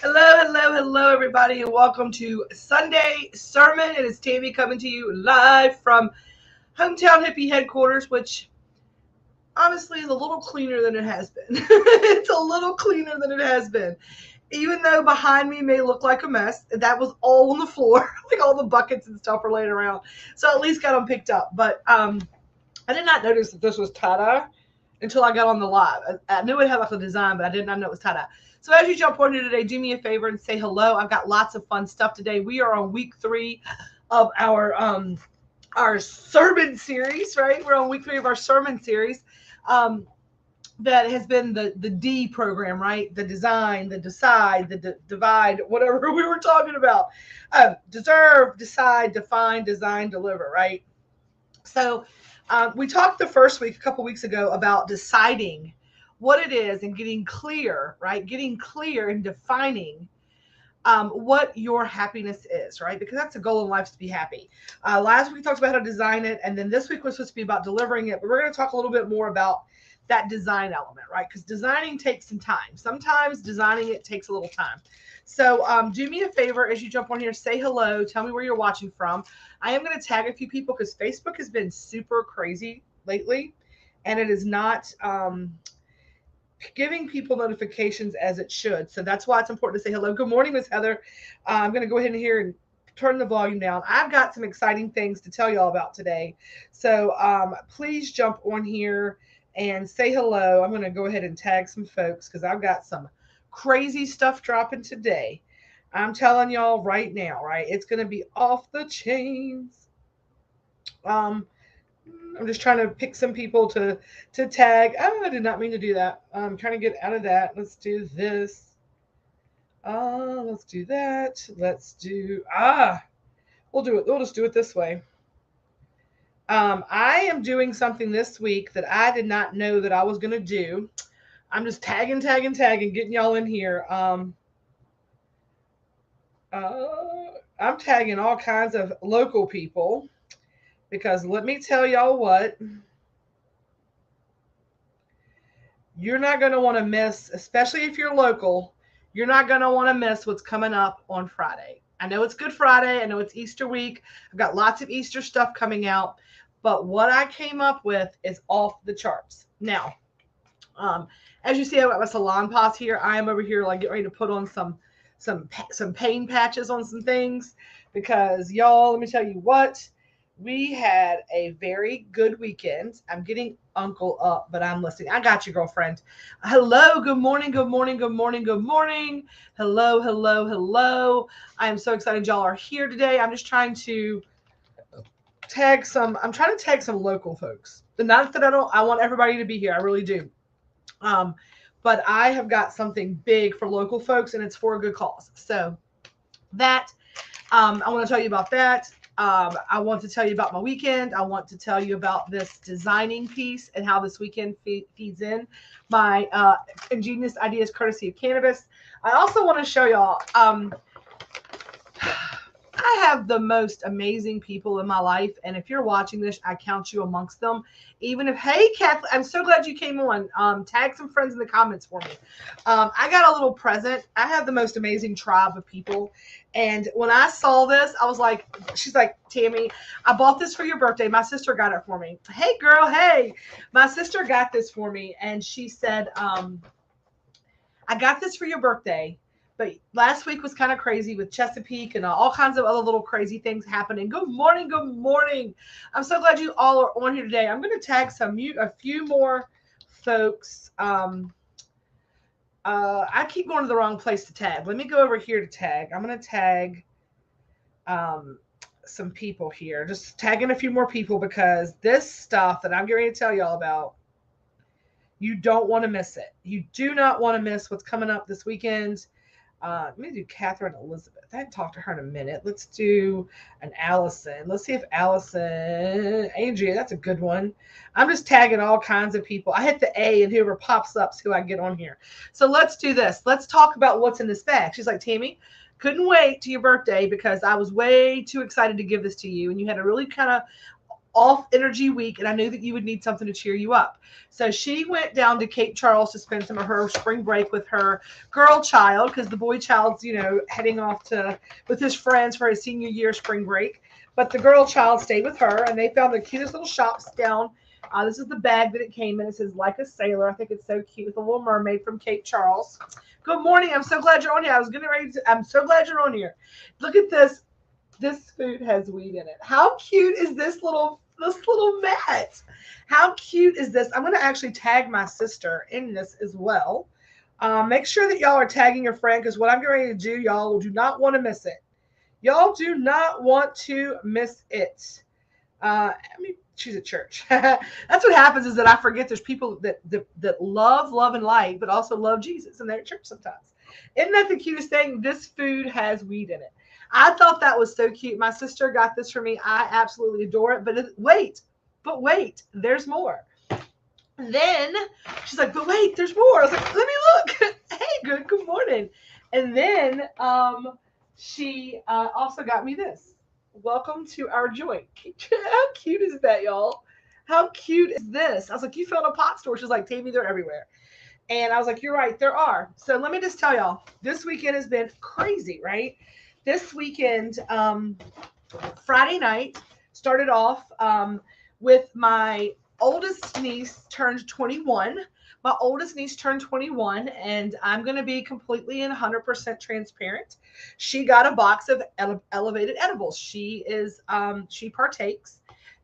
Hello, everybody, and welcome to Sunday Sermon. It is Tammy coming to you live from Hometown Hippie headquarters, which honestly is a little cleaner than it has been. It's a little cleaner than it has been. Even though behind me may look like a mess, that was all on the floor. Like all the buckets and stuff are laying around. So at least got them picked up. But I did not notice that this was tie-dye until I got on the live. I knew it had like a design, but I did not know it was tie-dye. So as you jump on here today, do me a favor and say hello. I've got lots of fun stuff today. We are on week 3 of our sermon series, right? We're on week 3 of our sermon series. That has been the D program, right? The design, the decide, the divide, whatever we were talking about. Deserve, decide, define, design, deliver, right? So we talked the first week, a couple weeks ago, about deciding what it is and getting clear, right? Getting clear and defining what your happiness is, right? Because that's a goal in life, to be happy. Last week we talked about how to design it, and then this week was supposed to be about delivering it. But we're going to talk a little bit more about that design element, right? Because designing takes some time. Sometimes designing it takes a little time. So do me a favor as you jump on here, say hello, tell me where you're watching from. I am going to tag a few people because Facebook has been super crazy lately, and it is not giving people notifications as it should. So that's why it's important to say hello. Good morning, Miss Heather. I'm going to go ahead and here and turn the volume down. I've got some exciting things to tell y'all about today. So please jump on here and say hello. I'm going to go ahead and tag some folks because I've got some crazy stuff dropping today. I'm telling y'all right now, right? It's going to be off the chains. I'm just trying to pick some people to tag. Oh, I did not mean to do that. I'm trying to get out of that. Let's do this. Let's do that. Let's do, we'll do it. We'll just do it this way. I am doing something this week that I did not know that I was going to do. I'm just tagging, getting y'all in here. I'm tagging all kinds of local people because let me tell y'all what, you're not going to want to miss, especially if you're local, you're not going to want to miss what's coming up on Friday. I know it's Good Friday. I know it's Easter week. I've got lots of Easter stuff coming out. But what I came up with is off the charts. Now, as you see, I've got my salon paws here. I am over here like getting ready to put on some pain patches on some things because y'all, let me tell you what, we had a very good weekend. I'm getting Uncle up, but I'm listening. I got you, girlfriend. Hello, good morning. Hello. I am so excited y'all are here today. I'm just trying to tag some local folks. Not that I want everybody to be here. I really do. But I have got something big for local folks and it's for a good cause. So that, I want to tell you about that. I want to tell you about my weekend. I want to tell you about this designing piece and how this weekend feeds in my ingenious ideas courtesy of cannabis. I also want to show y'all, I have the most amazing people in my life. And if you're watching this, I count you amongst them. Even if, hey, Kathleen, I'm so glad you came on. Tag some friends in the comments for me. I got a little present. I have the most amazing tribe of people. And when I saw this, I was like, she's like, Tammy, I bought this for your birthday. My sister got it for me. Hey, girl, hey. My sister got this for me. And she said, I got this for your birthday. But last week was kind of crazy with Chesapeake and all kinds of other little crazy things happening. Good morning. I'm so glad you all are on here today. I'm going to tag a few more folks. I keep going to the wrong place to tag. Let me go over here to tag. I'm going to tag some people here. Just tagging a few more people because this stuff that I'm getting ready to tell y'all about, you don't want to miss it. You do not want to miss what's coming up this weekend. Let me do Catherine Elizabeth. I haven't talked to her in a minute. Let's do an Allison. Let's see if Allison, Andrea, that's a good one. I'm just tagging all kinds of people. I hit the A and whoever pops up is who I get on here. So let's do this. Let's talk about what's in this bag. She's like, Tammy, couldn't wait to your birthday because I was way too excited to give this to you. And you had a really kind of off energy week, and I knew that you would need something to cheer you up. So she went down to Cape Charles to spend some of her spring break with her girl child, because the boy child's, heading off with his friends for his senior year spring break. But the girl child stayed with her, and they found the cutest little shops down. This is the bag that it came in. It says "Like a Sailor." I think it's so cute, with a little mermaid from Cape Charles. Good morning. I'm so glad you're on here. I'm so glad you're on here. Look at this. This food has weed in it. How cute is this little mat? How cute is this? I'm going to actually tag my sister in this as well. Make sure that y'all are tagging your friend, because what I'm getting ready to do, y'all do not want to miss it. Y'all do not want to miss it. She's at church. That's what happens, is that I forget there's people that love and light, but also love Jesus, and they're at church sometimes. Isn't that the cutest thing? This food has weed in it. I thought that was so cute. My sister got this for me. I absolutely adore it. But wait, there's more. And then she's like, but wait, there's more. I was like, let me look. Hey, good morning. And then she also got me this. Welcome to our joint. How cute is that, y'all? How cute is this? I was like, you found a pot store. She's like, Tammy, they're everywhere. And I was like, you're right, there are. So let me just tell y'all, this weekend has been crazy, right? This weekend, Friday night, started off with my oldest niece turned 21. My oldest niece turned 21, and I'm going to be completely and 100% transparent. She got a box of elevated edibles. She partakes.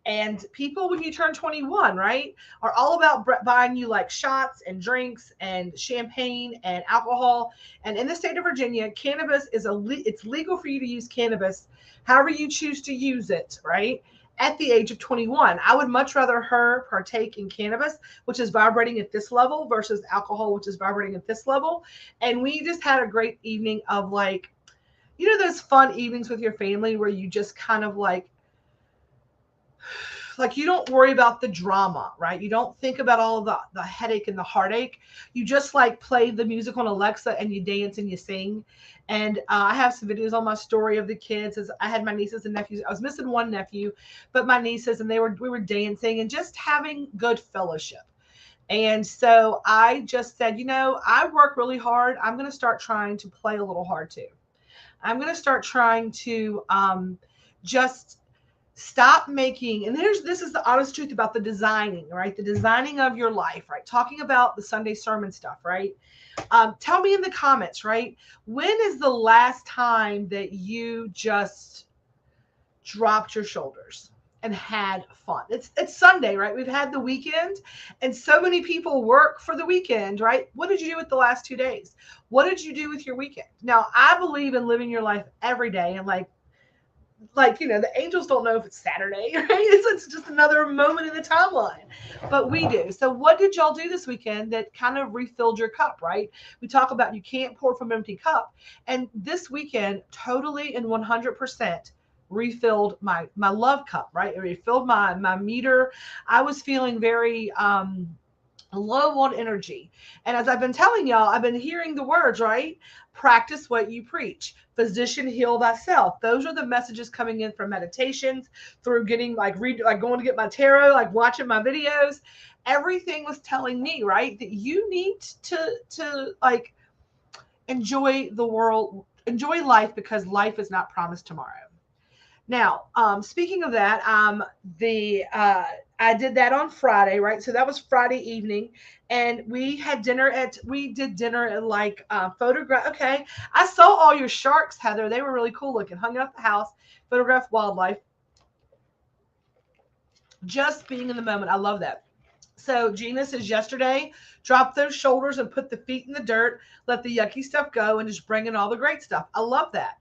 And people, when you turn 21, right, are all about buying you like shots and drinks and champagne and alcohol. And in the state of Virginia, cannabis it's legal for you to use cannabis however you choose to use it, right, at the age of 21. I would much rather her partake in cannabis, which is vibrating at this level, versus alcohol, which is vibrating at this level. And we just had a great evening of those fun evenings with your family where you just kind of like you don't worry about the drama, right? You don't think about all of the headache and the heartache. You just play the music on Alexa and you dance and you sing. And I have some videos on my story of the kids, as I had my nieces and nephews. I was missing one nephew, but my nieces, and we were dancing and just having good fellowship. And so I just said, I work really hard. I'm going to start trying to play a little hard too. I'm going to start trying to just stop making, and this is the honest truth about the designing, right? The designing of your life, right? Talking about the Sunday sermon stuff, right? Tell me in the comments, right? When is the last time that you just dropped your shoulders and had fun? It's Sunday, right? We've had the weekend, and so many people work for the weekend, right? What did you do with the last 2 days? What did you do with your weekend? Now, I believe in living your life every day, and the angels don't know if it's Saturday, right? It's just another moment in the timeline, but we do. So what did y'all do this weekend that kind of refilled your cup, right? We talk about you can't pour from an empty cup. And this weekend, totally and 100% refilled my love cup, right? It refilled my meter. I was feeling very low on energy. And as I've been telling y'all, I've been hearing the words, right? Practice what you preach. Physician, heal thyself. Those are the messages coming in from meditations, through getting going to get my tarot, watching my videos. Everything was telling me, right, that you need to enjoy the world, enjoy life, because life is not promised tomorrow. Now, speaking of that, I did that on Friday, right? So that was Friday evening, and we did dinner at photograph. Okay, I saw all your sharks, Heather. They were really cool looking. Hung out at the house, photographed wildlife. Just being in the moment. I love that. So Gina says, yesterday, drop those shoulders and put the feet in the dirt, let the yucky stuff go, and just bring in all the great stuff. I love that.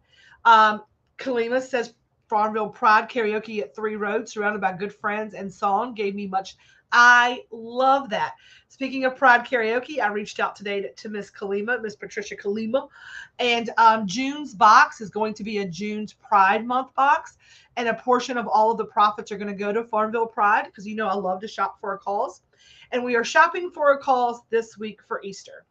Kalima says, Farmville Pride karaoke at 3 Roads, surrounded by good friends and song, gave me much. I love that. Speaking of Pride karaoke, I reached out today to Miss Patricia Kalima, and June's box is going to be a June's Pride Month box, and a portion of all of the profits are going to go to Farmville Pride, because I love to shop for a cause, and we are shopping for a cause this week for Easter.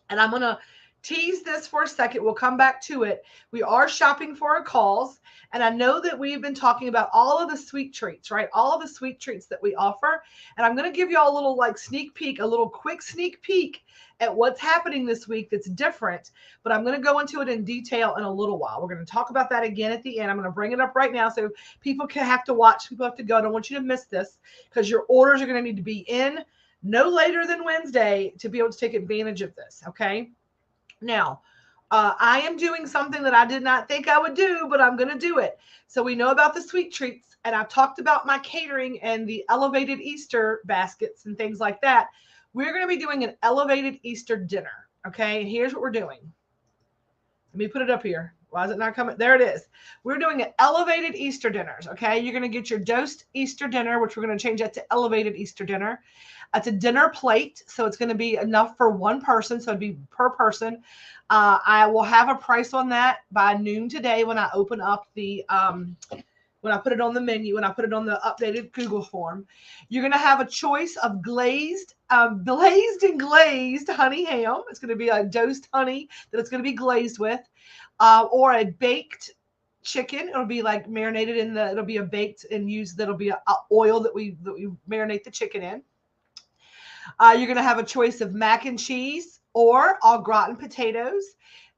And I'm going to tease this for a second. We'll come back to it. We are shopping for a cause. And I know that we've been talking about all of the sweet treats, right? All of the sweet treats that we offer. And I'm going to give you all a little like sneak peek, a little quick sneak peek at what's happening this week that's different. But I'm going to go into it in detail in a little while. We're going to talk about that again at the end. I'm going to bring it up right now so people can have to watch. People have to go. I don't want you to miss this because your orders are going to need to be in no later than Wednesday to be able to take advantage of this. Okay. Now, I am doing something that I did not think I would do, but I'm going to do it. So we know about the sweet treats, and I've talked about my catering and the elevated Easter baskets and things like that. We're going to be doing an elevated Easter dinner. Okay, and here's what we're doing. Let me put it up here. Why is it not coming? There it is. We're doing an elevated Easter dinners. Okay, you're going to get your dosed Easter dinner, which we're going to change that to elevated Easter dinner. It's a dinner plate, so it's going to be enough for one person, so it'd be per person. I will have a price on that by noon today when I open up the when I put it on the menu, when I put it on the updated Google form. You're going to have a choice of glazed and glazed honey ham. It's going to be a dosed honey that it's going to be glazed with, or a baked chicken. It'll be like marinated in the. It'll be a baked and used. That'll be a oil that we marinate the chicken in. You're going to have a choice of mac and cheese or au gratin potatoes.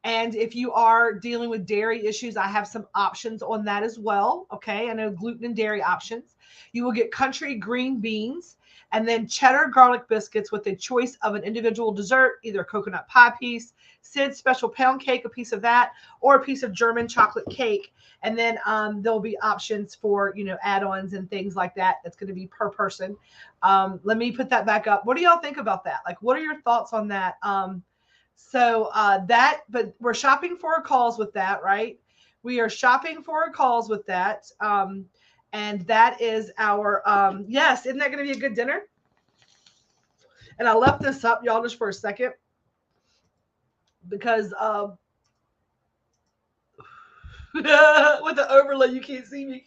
And if you are dealing with dairy issues, I have some options on that as well. Okay. I know gluten and dairy options. You will get country green beans and then cheddar garlic biscuits with a choice of an individual dessert, either a coconut pie piece, Sid's special pound cake, a piece of that, or a piece of German chocolate cake. And then there'll be options for, add-ons and things like that. That's going to be per person. Let me put that back up. What do y'all think about that? Like, what are your thoughts on that? But we're shopping for a cause with that, right? We are shopping for a cause with that. And that is our, yes, isn't that going to be a good dinner? And I left this up, y'all, just for a second because with the overlay, you can't see me.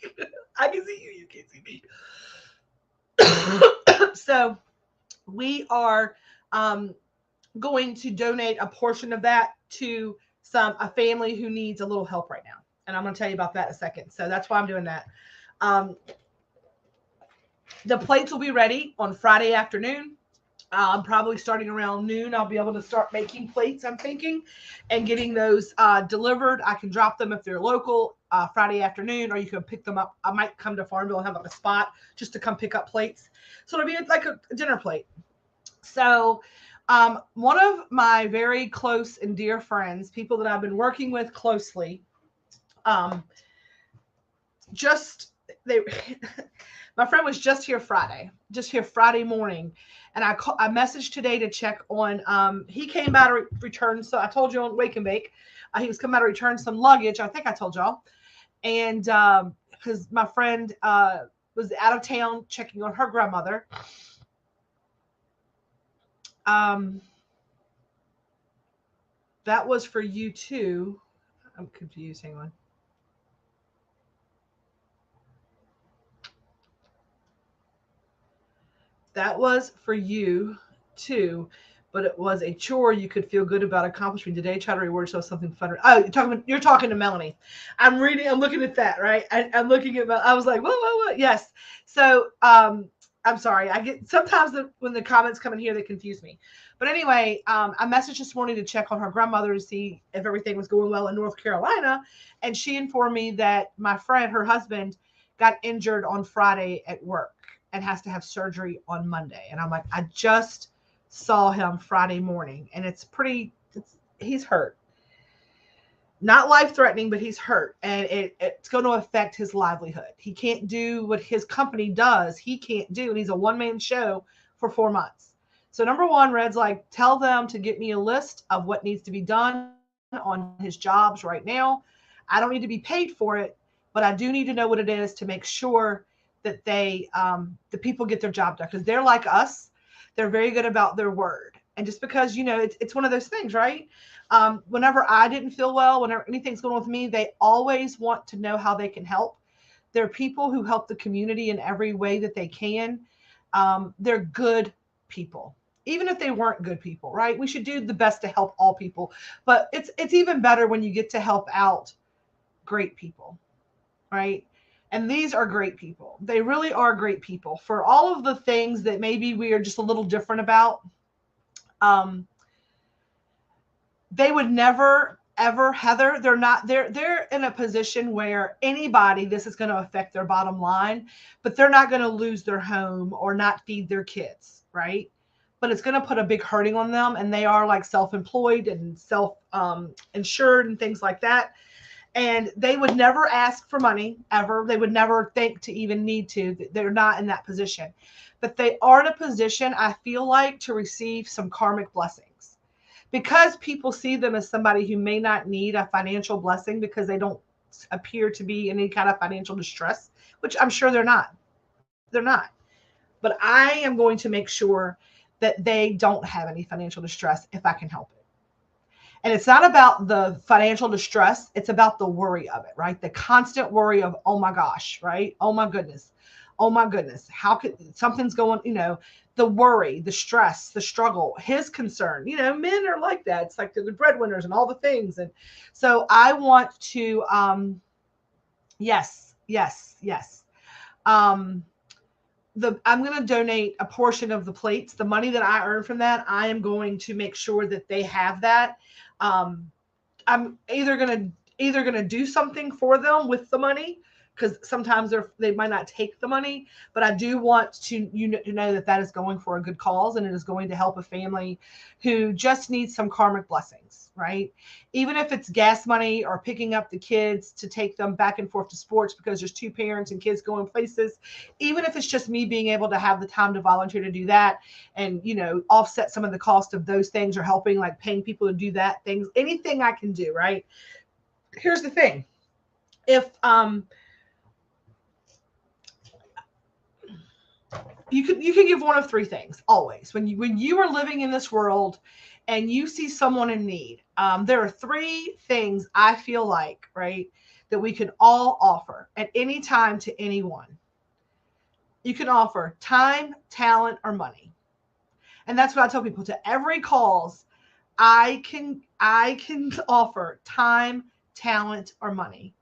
I can see you. You can't see me. So we are going to donate a portion of that to a family who needs a little help right now. And I'm going to tell you about that in a second. So that's why I'm doing that. The plates will be ready on Friday afternoon. Probably starting around noon, I'll be able to start making plates, I'm thinking, and getting those delivered. I can drop them if they're local Friday afternoon, or you can pick them up. I might come to Farmville and have like a spot just to come pick up plates. So it'll be like a dinner plate. So one of my very close and dear friends, people that I've been working with closely, my friend was just here Friday morning. And I messaged today to check on, he came by to return. So I told you on Wake and Bake, he was coming by to return some luggage. I think I told y'all. And because my friend was out of town checking on her grandmother. That was for you too. I'm confused. Hang on. That was for you too, but it was a chore you could feel good about accomplishing today. Try to reward yourself something fun. Oh, you're talking to Melanie. I'm looking at that, right? I'm looking at, I was like, what? Yes. So, I'm sorry. I get sometimes when the comments come in here, they confuse me. But anyway, I messaged this morning to check on her grandmother to see if everything was going well in North Carolina. And she informed me that my friend, her husband, got injured on Friday at work and has to have surgery on Monday. And I'm like, I just saw him Friday morning and he's hurt. Not life-threatening, but he's hurt. And it's going to affect his livelihood. He can't do what his company does. He can't do. And he's a one-man show for 4 months. So number one, Red's like, tell them to get me a list of what needs to be done on his jobs right now. I don't need to be paid for it, but I do need to know what it is to make sure that the people get their job done, because they're like us. They're very good about their word. And just because, it's one of those things, right? Whenever I didn't feel well, whenever anything's going on with me, they always want to know how they can help. They're people who help the community in every way that they can. They're good people. even if they weren't good people, right? We should do the best to help all people. But it's even better when you get to help out great people, right? And these are great people. They really are great people for all of the things that maybe we are just a little different about. Um, they would never ever, Heather, they're in a position where anybody, this is going to affect their bottom line, but they're not going to lose their home or not feed their kids, right? But it's going to put a big hurting on them, and they are like self-employed and self insured and things like that. And they would never ask for money ever. They would never think to even need to. They're not in that position, but they are in a position, I feel like, to receive some karmic blessings because people see them as somebody who may not need a financial blessing because they don't appear to be in any kind of financial distress, which I'm sure they're not. They're not. But I am going to make sure that they don't have any financial distress if I can help it. And it's not about the financial distress. It's about the worry of it, right? The constant worry of, oh my gosh, right? Oh my goodness. Oh my goodness. How could something's going, the worry, the stress, the struggle, his concern, men are like that. It's like they're the breadwinners and all the things. And so I want to, yes, yes, yes. Um, I'm going to donate a portion of the plates, the money that I earn from that. I am going to make sure that they have that. Um, I'm either gonna do something for them with the money because sometimes they might not take the money, but I do want to know that that is going for a good cause and it is going to help a family who just needs some karmic blessings, right? Even if it's gas money or picking up the kids to take them back and forth to sports because there's two parents and kids going places, even if it's just me being able to have the time to volunteer to do that and offset some of the cost of those things or helping like paying people to do that things, anything I can do, right? Here's the thing. If you could give one of three things always when you are living in this world and you see someone in need. There are three things I feel like, right, that we can all offer at any time to anyone. You can offer time, talent, or money. And that's what I tell people to every calls. I can offer time, talent, or money.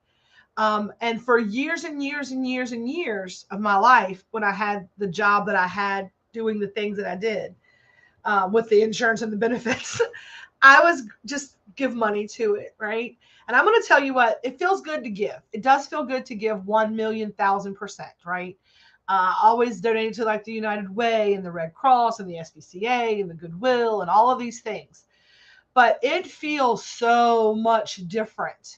And for years and years and years and years of my life, when I had the job that I had doing the things that I did with the insurance and the benefits, I was just give money to it, right? And I'm going to tell you what, it feels good to give. It does feel good to give 1,000,000%, right? Always donated to like the United Way and the Red Cross and the SPCA and the Goodwill and all of these things. But it feels so much different.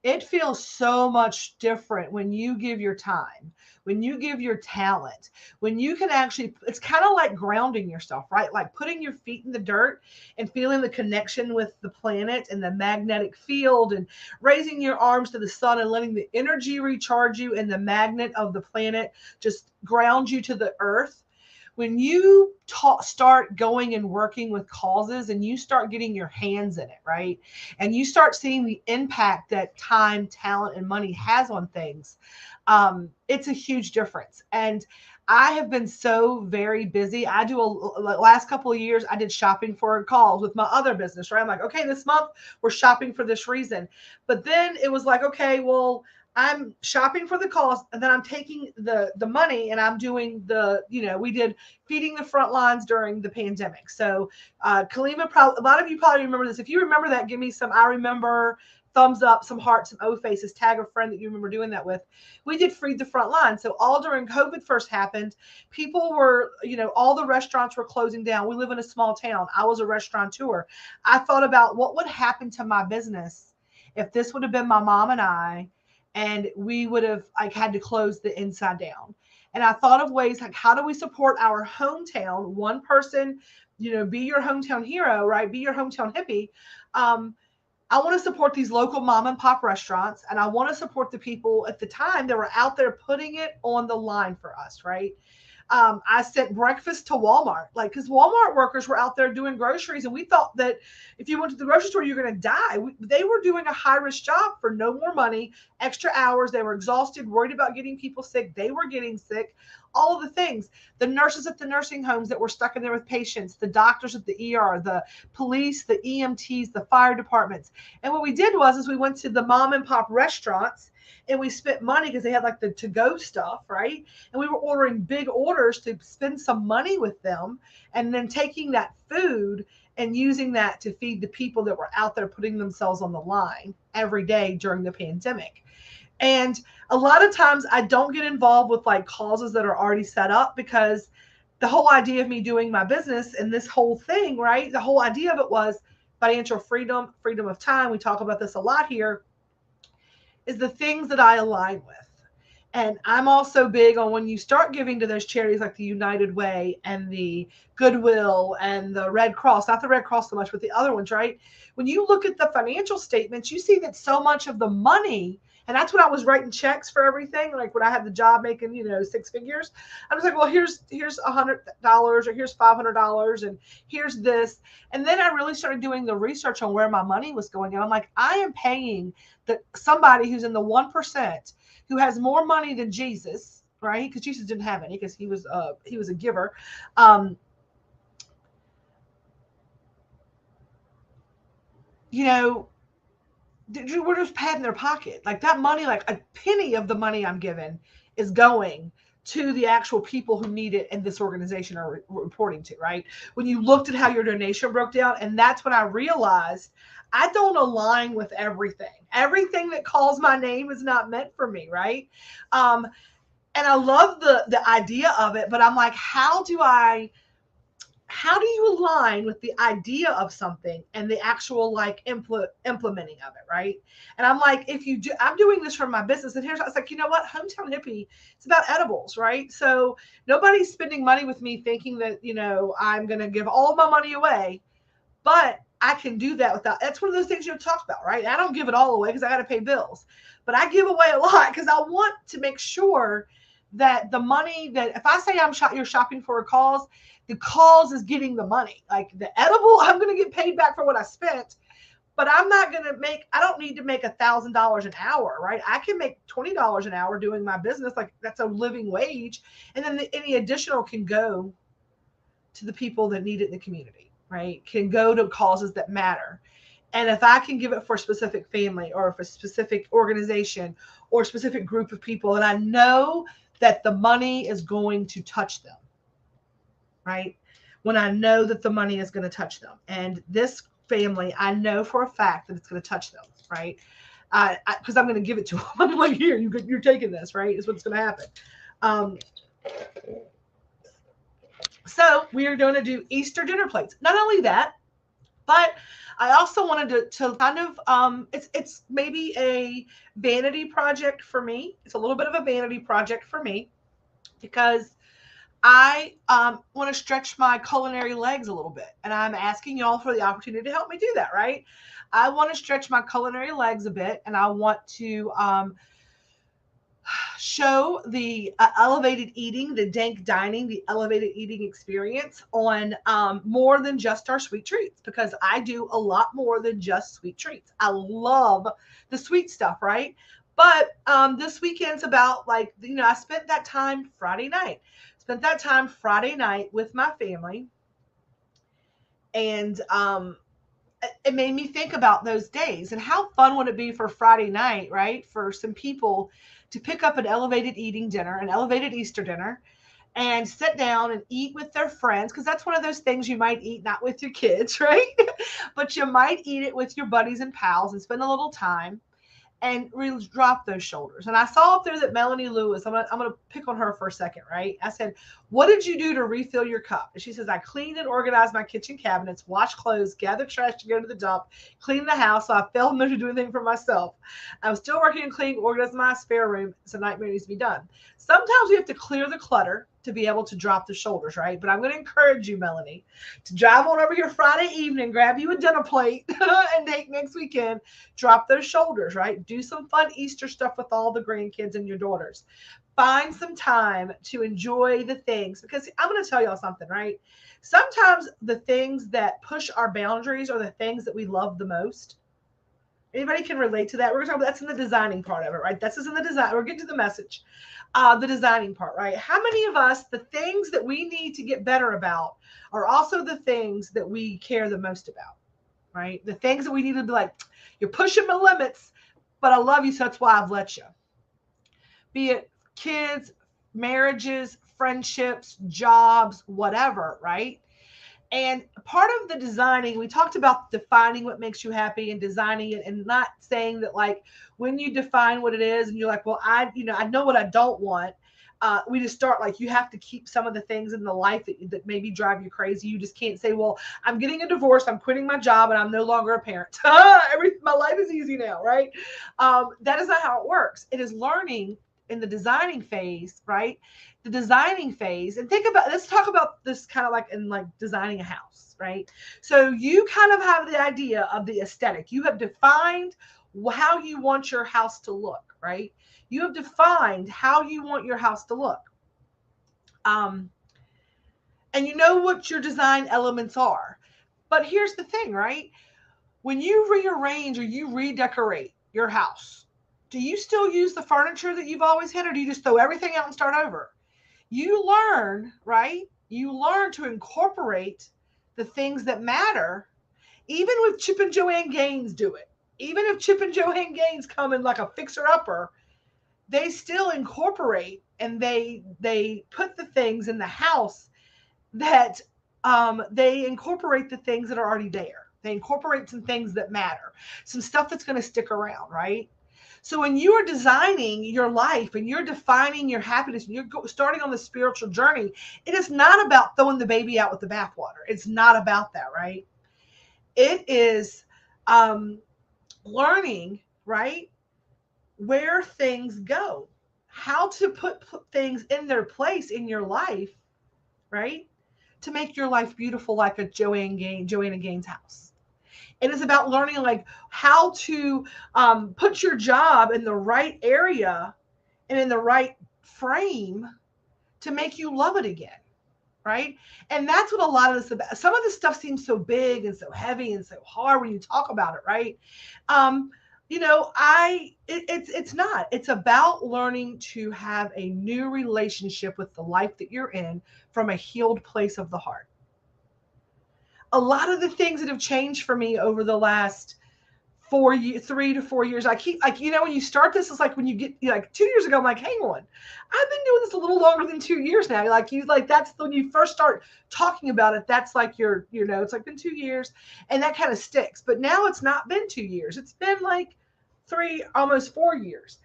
It feels so much different when you give your time, when you give your talent, when you can actually, it's kind of like grounding yourself, right? Like putting your feet in the dirt and feeling the connection with the planet and the magnetic field and raising your arms to the sun and letting the energy recharge you and the magnet of the planet just ground you to the earth. When you start going and working with causes and you start getting your hands in it, right? And you start seeing the impact that time, talent, and money has on things, it's a huge difference. And I have been so very busy. I do last couple of years, I did shopping for calls with my other business, right? I'm like, okay, this month we're shopping for this reason. But then it was like, okay, well, I'm shopping for the cost, and then I'm taking the money and I'm doing we did feeding the front lines during the pandemic. So Kalima, a lot of you probably remember this. If you remember that, give me some I remember, thumbs up, some hearts, some O faces, tag a friend that you remember doing that with. We did feed the front line. So all during COVID first happened, people were, all the restaurants were closing down. We live in a small town. I was a restaurateur. I thought about what would happen to my business if this would have been my mom and we would have had to close the inside down. And I thought of ways like, how do we support our hometown? One person, be your hometown hero, right? Be your hometown hippie. I want to support these local mom and pop restaurants, and I want to support the people at the time that were out there putting it on the line for us, right? I sent breakfast to Walmart, because Walmart workers were out there doing groceries, and we thought that if you went to the grocery store, you're going to die. They were doing a high-risk job for no more money, extra hours. They were exhausted, worried about getting people sick. They were getting sick. all of the things, the nurses at the nursing homes that were stuck in there with patients, the doctors at the ER, the police, the EMTs, the fire departments. And what we did is we went to the mom and pop restaurants and we spent money because they had like the to-go stuff, right? And we were ordering big orders to spend some money with them and then taking that food and using that to feed the people that were out there putting themselves on the line every day during the pandemic. And a lot of times I don't get involved with like causes that are already set up, because the whole idea of me doing my business and this whole thing, right? The whole idea of it was financial freedom, freedom of time. We talk about this a lot here, is the things that I align with. And I'm also big on when you start giving to those charities like the United Way and the Goodwill and the Red Cross, not the Red Cross so much, but the other ones, right? When you look at the financial statements, you see that so much of the money, and that's when I was writing checks for everything. Like when I had the job making, six figures, I was like, well, here's $100 or here's $500 and here's this. And then I really started doing the research on where my money was going. And I'm like, I am paying somebody who's in the 1%, who has more money than Jesus, right? Because Jesus didn't have any, because he was a giver. We're just padding their pocket. Like that money, like a penny of the money I'm given is going to the actual people who need it and this organization are reporting to, right? When you looked at how your donation broke down, and that's when I realized I don't align with everything. Everything that calls my name is not meant for me, right? And I love the idea of it, but I'm like, how do you align with the idea of something and the actual like implementing of it, right? And I'm like, I'm doing this for my business, and it's like, you know what, Hometown Hippie, it's about edibles, right? So nobody's spending money with me thinking that I'm gonna give all my money away, but I can do that without. That's one of those things you talk about, right? I don't give it all away because I got to pay bills, but I give away a lot because I want to make sure that the money that, if I say you're shopping for a cause, the cause is getting the money. Like the edible, I'm going to get paid back for what I spent, but I don't need to make $1,000 an hour, right? I can make $20 an hour doing my business. Like that's a living wage. And then any additional can go to the people that need it in the community, right? Can go to causes that matter. And if I can give it for a specific family or for a specific organization or a specific group of people, and I know that the money is going to touch them, right? When I know that the money is going to touch them. And this family, I know for a fact that it's going to touch them, right? Because I'm going to give it to them. I'm like, here, you're taking this, right? Is what's going to happen. So we are going to do Easter dinner plates. Not only that, but I also wanted to kind of, it's maybe a vanity project for me. It's a little bit of a vanity project for me, because I want to stretch my culinary legs a little bit. And I'm asking y'all for the opportunity to help me do that, right? I want to stretch my culinary legs a bit, and I want to show the elevated eating, the dank dining, the elevated eating experience on more than just our sweet treats, because I do a lot more than just sweet treats. I love the sweet stuff, right? But this weekend's about like, I spent that time Friday night with my family, and it made me think about those days and how fun would it be for Friday night, right? For some people to pick up an elevated eating dinner, an elevated Easter dinner, and sit down and eat with their friends. Because that's one of those things you might eat not with your kids, right? But you might eat it with your buddies and pals and spend a little time and really drop those shoulders. And I saw up there that Melanie Lewis, I'm gonna pick on her for a second, right? I said, what did you do to refill your cup? And she says, I cleaned and organized my kitchen cabinets, washed clothes, gathered trash to go to the dump, cleaned the house, so I failed to do anything for myself. I was still working on cleaning, organizing my spare room. It's a nightmare, needs to be done. Sometimes we have to clear the clutter to be able to drop the shoulders, right? But I'm going to encourage you, Melanie, to drive on over here Friday evening, grab you a dinner plate, and take next weekend, drop those shoulders, right? Do some fun Easter stuff with all the grandkids and your daughters. Find some time to enjoy the things, because I'm going to tell y'all something, right? Sometimes the things that push our boundaries are the things that we love the most. Anybody can relate to that? We're going to talk about that's in the designing part of it, right? This is in the design. We're getting to the message, the designing part, right? How many of us, the things that we need to get better about are also the things that we care the most about, right? The things that we need to be like, you're pushing my limits, but I love you, so that's why I've let you. Be it kids, marriages, friendships, jobs, whatever, right? And part of the designing, we talked about defining what makes you happy and designing it, and not saying that like when you define what it is and you're like, well, I know what I don't want. We just start like you have to keep some of the things in the life that maybe drive you crazy. You just can't say, well, I'm getting a divorce, I'm quitting my job, and I'm no longer a parent. My life is easy now, right? That is not how it works. It is learning in the designing phase, right? The designing phase, and let's talk about this kind of like in like designing a house, right? So you kind of have the idea of the aesthetic. You have defined how you want your house to look, right? You have defined how you want your house to look. And you know what your design elements are. But here's the thing, right? When you rearrange or you redecorate your house, do you still use the furniture that you've always had, or do you just throw everything out and start over? You learn, right? You learn to incorporate the things that matter, even with Chip and Joanne Gaines do it. Even if Chip and Joanne Gaines come in like a fixer-upper, they still incorporate and they put the things in the house that they incorporate the things that are already there. They incorporate some things that matter, some stuff that's going to stick around, right? So when you are designing your life and you're defining your happiness and you're starting on the spiritual journey, it is not about throwing the baby out with the bathwater. It's not about that, right? It is learning, right, where things go, how to put things in their place in your life, right, to make your life beautiful like a Joanna Gaines house. It is about learning like how to put your job in the right area and in the right frame to make you love it again, right? And that's what a lot of this about. Some of this stuff seems so big and so heavy and so hard when you talk about it, right? It's not. It's about learning to have a new relationship with the life that you're in from a healed place of the heart. A lot of the things that have changed for me over the last 3 to 4 years, I keep like, when you start this, it's like when you get like 2 years ago, I'm like, hang on, I've been doing this a little longer than 2 years now. That's when you first start talking about it. That's like it's like been 2 years, and that kind of sticks. But now it's not been 2 years. It's been like 3, almost 4 years.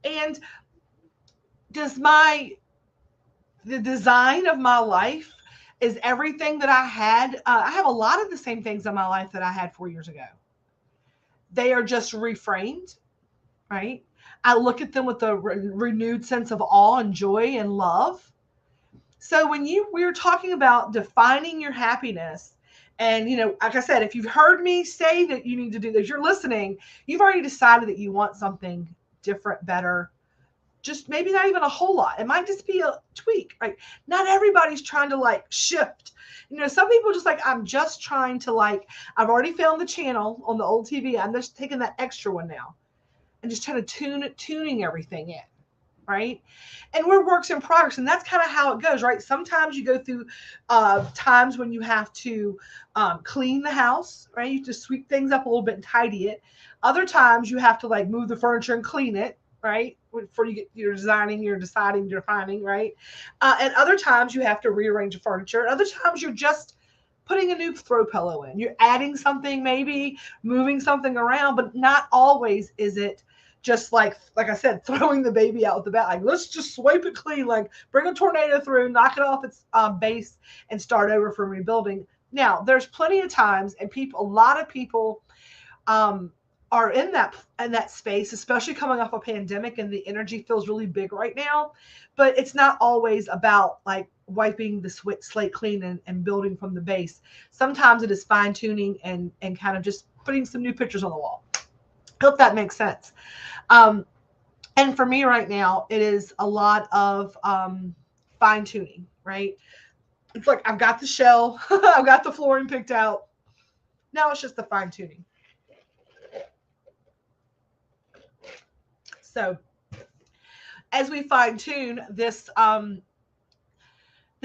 And the design of my life is everything that I had. I have a lot of the same things in my life that I had 4 years ago. They are just reframed, right? I look at them with a renewed sense of awe and joy and love. So when we were talking about defining your happiness, and like I said, if you've heard me say that you need to do this, you're listening, you've already decided that you want something different, better, just maybe not even a whole lot. It might just be a tweak, right? Not everybody's trying to like shift. Some people just like, I'm just trying to like, I've already found the channel on the old TV. I'm just taking that extra one now and just trying to tuning everything in, right? And we're works in progress, and that's kind of how it goes, right? Sometimes you go through times when you have to clean the house, right? You just sweep things up a little bit and tidy it. Other times you have to like move the furniture and clean it, right? Before you get you're designing, you're deciding, you're defining, right? And other times you have to rearrange the furniture. And other times you're just putting a new throw pillow in. You're adding something, maybe moving something around, but not always is it just like I said, throwing the baby out with the bat. Like, let's just swipe it clean, like bring a tornado through, knock it off its base and start over from rebuilding. Now, there's plenty of times, and a lot of people are in that space, especially coming off a pandemic, and the energy feels really big right now. But it's not always about like wiping the slate clean and building from the base. Sometimes it is fine tuning and kind of just putting some new pictures on the wall. Hope that makes sense. And for me right now, it is a lot of fine tuning, right? It's like I've got the shell, I've got the flooring picked out. Now it's just the fine tuning. So as we fine tune this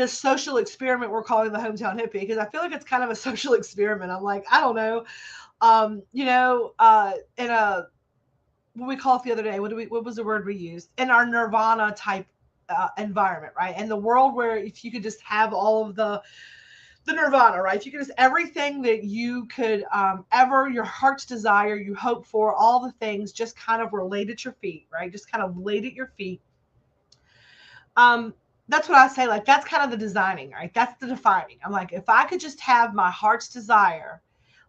social experiment we're calling the hometown hippie, because I feel like it's kind of a social experiment. I'm like, I don't know, in a what we call it the other day. What was the word we used? In our nirvana type environment, right? And the world where if you could just have all of the nirvana, right? If you could just everything that you could ever your heart's desire, you hope for, all the things just kind of were laid at your feet, right? Just kind of laid at your feet. That's what I say. Like, that's kind of the designing, right? That's the defining. I'm like, if I could just have my heart's desire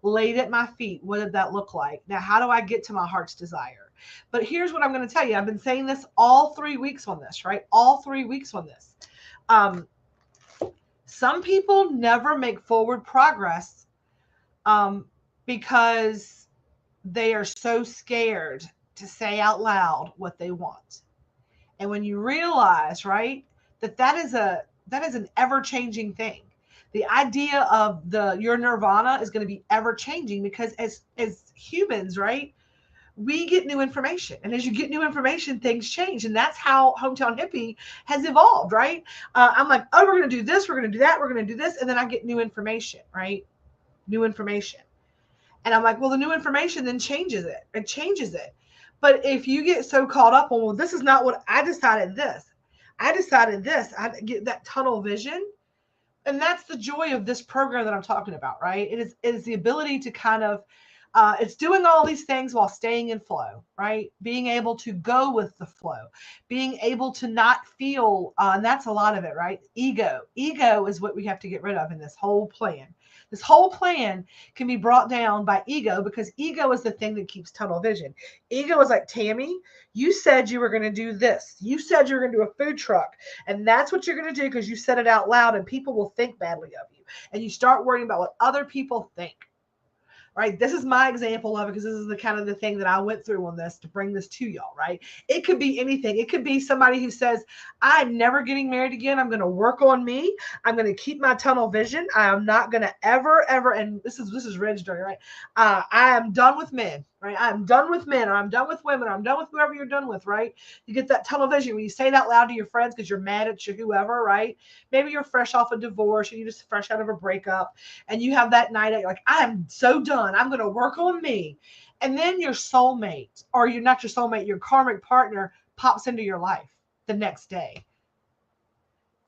laid at my feet, what did that look like? Now, how do I get to my heart's desire? But here's what I'm going to tell you. I've been saying this all 3 weeks on this, right? All 3 weeks on this. Some people never make forward progress because they are so scared to say out loud what they want. And when you realize, right, that is an ever-changing thing. The idea of your nirvana is going to be ever-changing because as humans, right, we get new information. And as you get new information, things change. And that's how Hometown Hippie has evolved, right? I'm like, oh, we're going to do this, we're going to do that, we're going to do this. And then I get new information, right? New information. And I'm like, well, the new information then changes it. It changes it. But if you get so caught up on, well, this is not what I decided this. I decided this. I get that tunnel vision. And that's the joy of this program that I'm talking about, right? It is the ability to kind of, it's doing all these things while staying in flow, right? Being able to go with the flow, being able to not feel, and that's a lot of it, right? Ego is what we have to get rid of in this whole plan. This whole plan can be brought down by ego, because ego is the thing that keeps tunnel vision. Ego is like, Tammy, you said you were going to do this. You said you were going to do a food truck. And that's what you're going to do because you said it out loud, and people will think badly of you. And you start worrying about what other people think. Right? This is my example of it, because this is the kind of the thing that I went through on this to bring this to y'all, right? It could be anything. It could be somebody who says, I'm never getting married again. I'm going to work on me. I'm going to keep my tunnel vision. I am not going to ever, and this is Ridge Journey, right? I am done with men, right? I'm done with men, or I'm done with women, or I'm done with whoever you're done with, right? You get that tunnel vision when you say it out loud to your friends because you're mad at your whoever, right? Maybe you're fresh off a divorce, and you're just fresh out of a breakup, and you have that night, you're like, I am so done. I'm going to work on me. And then your soulmate, or you're not your soulmate, your karmic partner pops into your life the next day.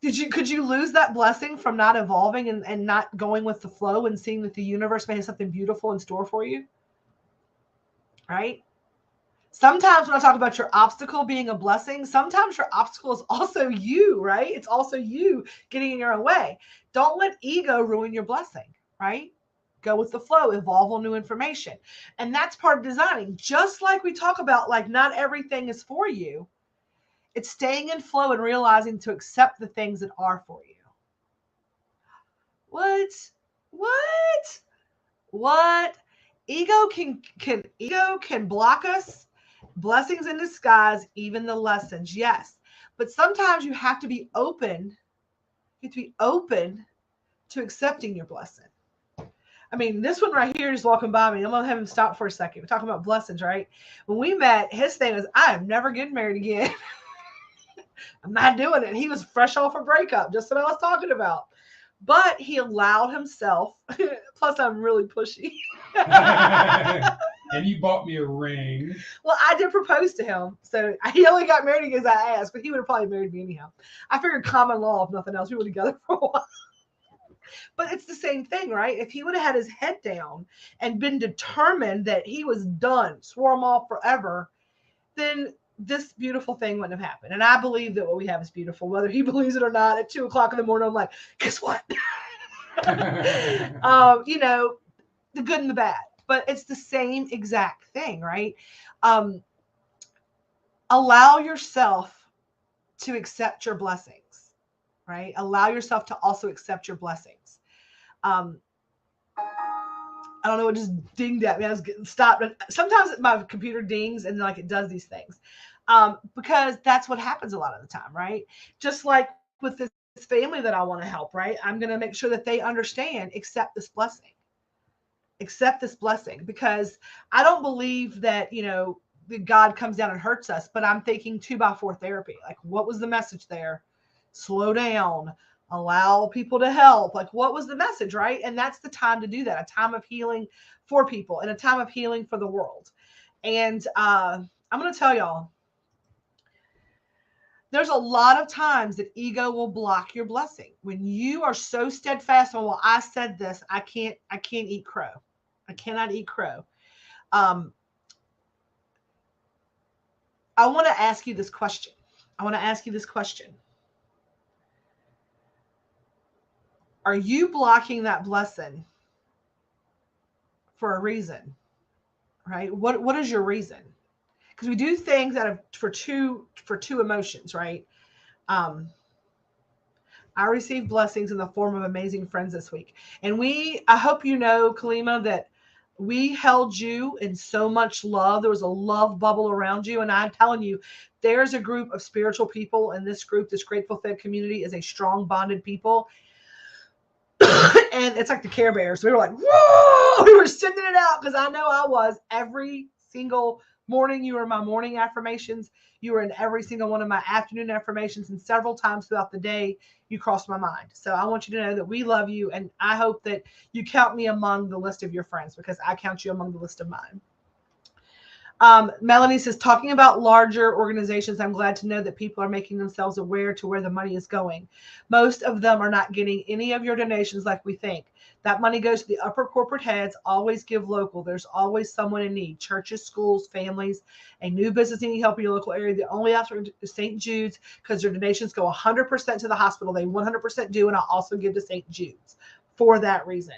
Could you lose that blessing from not evolving and not going with the flow and seeing that the universe may have something beautiful in store for you? Right? Sometimes when I talk about your obstacle being a blessing, sometimes your obstacle is also you, right? It's also you getting in your own way. Don't let ego ruin your blessing, right? Go with the flow, evolve on new information. And that's part of designing. Just like we talk about, like, not everything is for you. It's staying in flow and realizing to accept the things that are for you. What? Ego can block us. Blessings in disguise, even the lessons, yes. But sometimes you have to be open. You have to be open to accepting your blessing. I mean, this one right here is walking by me. I'm going to have him stop for a second. We're talking about blessings, right? When we met, his thing was, I am never getting married again. I'm not doing it. He was fresh off a breakup, just what I was talking about. But he allowed himself, plus I'm really pushy. And you bought me a ring. Well, I did propose to him. So he only got married because I asked, but he would have probably married me anyhow. I figured common law, if nothing else, we were together for a while. But it's the same thing, right? If he would have had his head down and been determined that he was done, swore him off forever, then this beautiful thing wouldn't have happened. And I believe that what we have is beautiful, whether he believes it or not. At 2:00 in the morning, I'm like, guess what? You know, the good and the bad. But it's the same exact thing, right? Allow yourself to accept your blessings, right? Allow yourself to also accept your blessings. I don't know, it just dinged at me. I was getting stopped. Sometimes my computer dings and like it does these things. Because that's what happens a lot of the time, right? Just like with this family that I want to help, right? I'm going to make sure that they understand, accept this blessing. Accept this blessing, because I don't believe that, you know, God comes down and hurts us. But I'm thinking 2x4 therapy. Like, what was the message there? Slow down, allow people to help. Like, what was the message, right? And that's the time to do that. A time of healing for people and a time of healing for the world. And I'm going to tell y'all, there's a lot of times that ego will block your blessing. When you are so steadfast on, well, I said this, I can't eat crow. I cannot eat crow. I want to ask you this question. Are you blocking that blessing for a reason? Right? What is your reason? Because we do things for two emotions, right? I received blessings in the form of amazing friends this week. And I hope you know, Kalima, that we held you in so much love. There was a love bubble around you. And I'm telling you, there's a group of spiritual people in this group. This Grateful Fed community is a strong, bonded people. And it's like the Care Bears. We were like, whoa, we were sending it out because I know I was. Every single morning, you were in my morning affirmations. You were in every single one of my afternoon affirmations, and several times throughout the day, you crossed my mind. So I want you to know that we love you, and I hope that you count me among the list of your friends because I count you among the list of mine. Melanie says, talking about larger organizations, I'm glad to know that people are making themselves aware to where the money is going. Most of them are not getting any of your donations like we think. That money goes to the upper corporate heads. Always give local. There's always someone in need. Churches, schools, families, a new business needing help in your local area. The only option is St. Jude's because their donations go 100% to the hospital. They 100% do, and I'll also give to St. Jude's for that reason.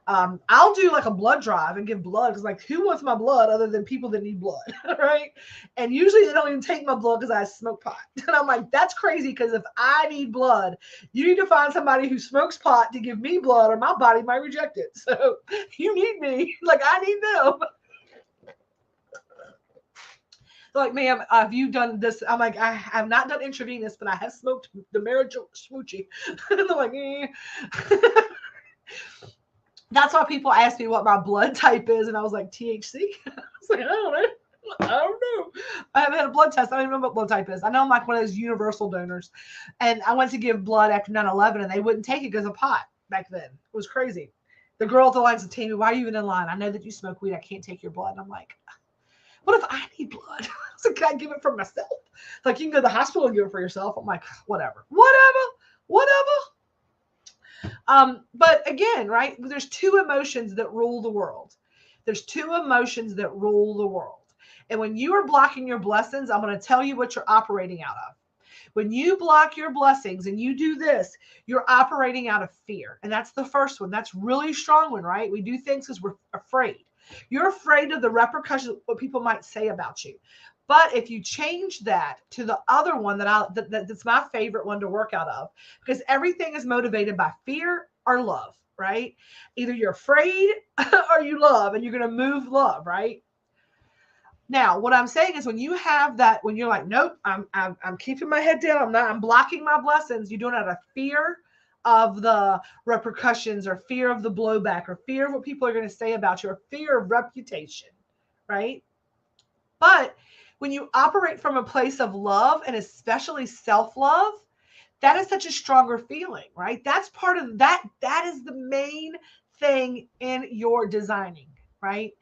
I'll do like a blood drive and give blood because, like, who wants my blood other than people that need blood, right? And usually they don't even take my blood because I smoke pot. And I'm like, that's crazy because if I need blood, you need to find somebody who smokes pot to give me blood or my body might reject it. So you need me, like I need them. Like, ma'am, have you done this? I'm like, I have not done intravenous, but I have smoked the marijuana smoochie. And they're like, That's why people ask me what my blood type is, and I was like, THC? I was like, I don't know. I haven't had a blood test. I don't even know what blood type is. I know I'm like one of those universal donors. And I went to give blood after 9/11, and they wouldn't take it because of pot back then. It was crazy. The girl at the line said, Tammy, why are you even in line? I know that you smoke weed. I can't take your blood. And I'm like, what if I need blood? I was like, can I give it for myself? Like, you can go to the hospital and give it for yourself. I'm like, whatever. But again, right, there's two emotions that rule the world. And when you are blocking your blessings, I'm going to tell you what you're operating out of. When you block your blessings and you do this, you're operating out of fear. And that's the first one. That's really strong one, right? We do things because we're afraid. You're afraid of the repercussions, what people might say about you. But if you change that to the other one that's my favorite one to work out of, because everything is motivated by fear or love, right? Either you're afraid or you love, and you're going to move love, right? Now, what I'm saying is when you have that, when you're like, nope, I'm keeping my head down. I'm blocking my blessings. You're doing it out of fear of the repercussions or fear of the blowback or fear of what people are going to say about you or fear of reputation, right? But when you operate from a place of love and especially self-love, that is such a stronger feeling, right? That's part of that. That is the main thing in your designing, right?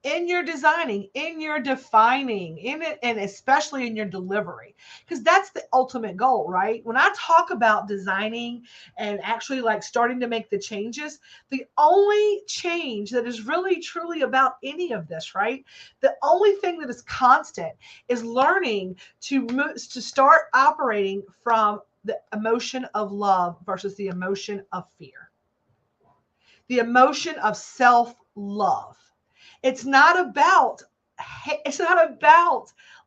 In your designing, in your defining, in it, and especially in your delivery, because that's the ultimate goal, right? When I talk about designing and actually like starting to make the changes, the only change that is really truly about any of this, right? The only thing that is constant is learning to start operating from the emotion of love versus the emotion of fear, the emotion of self-love. It's not about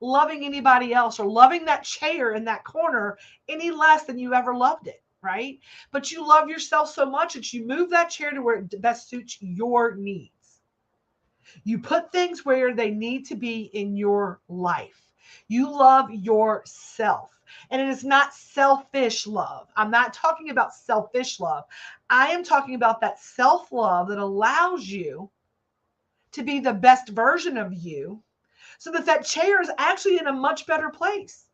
loving anybody else or loving that chair in that corner any less than you ever loved it, right? But you love yourself so much that you move that chair to where it best suits your needs. You put things where they need to be in your life. You love yourself. And it is not selfish love. I'm not talking about selfish love. I am talking about that self-love that allows you to be the best version of you so that that chair is actually in a much better place.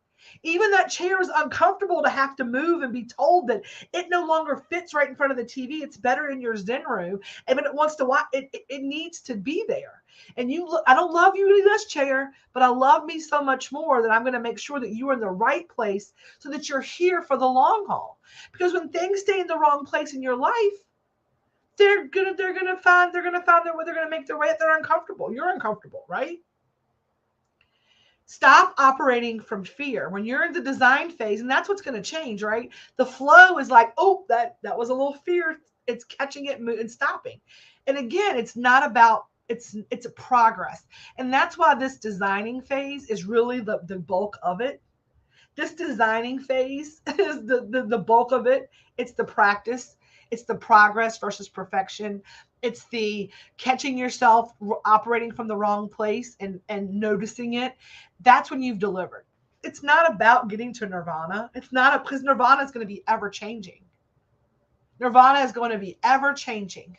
Even that chair is uncomfortable to have to move and be told that it no longer fits right in front of the TV. It's better in your Zen room. And when it wants to watch, it needs to be there. And you look, I don't love you in this chair, but I love me so much more that I'm going to make sure that you are in the right place so that you're here for the long haul. Because when things stay in the wrong place in your life, they're gonna find their way. They're gonna make their way. They're uncomfortable. You're uncomfortable, right? Stop operating from fear when you're in the design phase, and that's what's going to change, right? The flow is like, oh, that was a little fear. It's catching it and stopping. And again, it's not about it's a progress, and that's why this designing phase is really the bulk of it. This designing phase is the bulk of it. It's the practice. It's the progress versus perfection. It's the catching yourself operating from the wrong place and noticing it. That's when you've delivered. It's not about getting to nirvana. It's not because nirvana is going to be ever changing. Nirvana is going to be ever changing.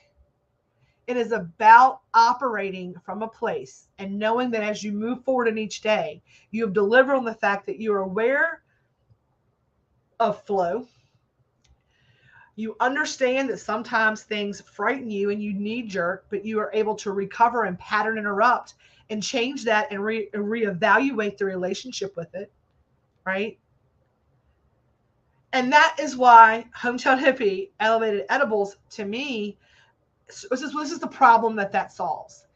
It is about operating from a place and knowing that as you move forward in each day, you have delivered on the fact that you're aware of flow. You understand that sometimes things frighten you and you knee jerk, but you are able to recover and pattern interrupt and change that and reevaluate the relationship with it, right? And that is why Hometown Hippie Elevated Edibles, to me, this is the problem that solves.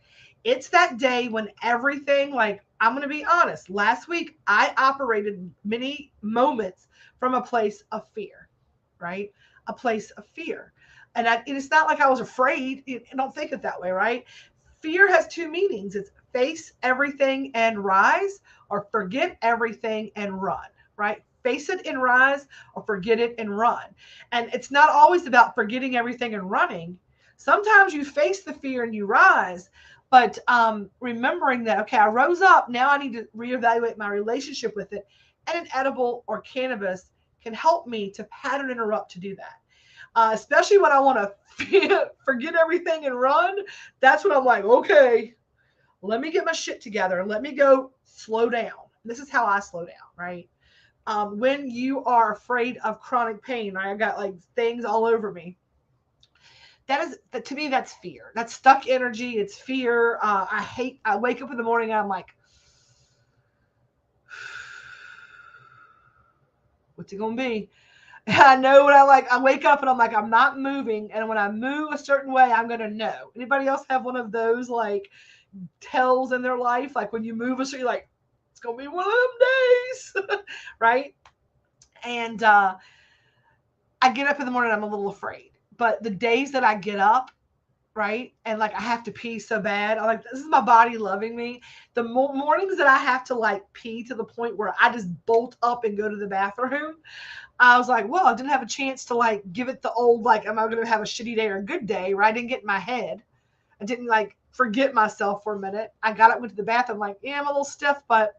It's that day when everything, like, I'm going to be honest, last week I operated many moments from a place of fear, right? A place of fear. And it's not like I was afraid. I don't think it that way, right? Fear has two meanings. It's face everything and rise, or forget everything and run, right? Face it and rise, or forget it and run. And it's not always about forgetting everything and running. Sometimes you face the fear and you rise, but remembering that, okay, I rose up. Now I need to reevaluate my relationship with it. And an edible or cannabis can help me to pattern interrupt to do that. Especially when I want to forget everything and run. That's when I'm like, okay, let me get my shit together. Let me go slow down. This is how I slow down, right? When you are afraid of chronic pain, I got like things all over me. To me, that's fear. That's stuck energy. It's fear. I wake up in the morning and I'm like, what's it going to be? I know what I wake up and I'm like, I'm not moving. And when I move a certain way, I'm going to know. Anybody else have one of those like tells in their life? Like when you move a certain, you're like, it's going to be one of them days. Right. And I get up in the morning, I'm a little afraid. But the days that I get up, right, and like I have to pee so bad, I'm like, this is my body loving me. The mornings that I have to like pee to the point where I just bolt up and go to the bathroom, I was like, well, I didn't have a chance to like give it the old, like, am I going to have a shitty day or a good day? Right? I didn't get in my head. I didn't like forget myself for a minute. I got up, went to the bathroom, like, yeah, I'm a little stiff, but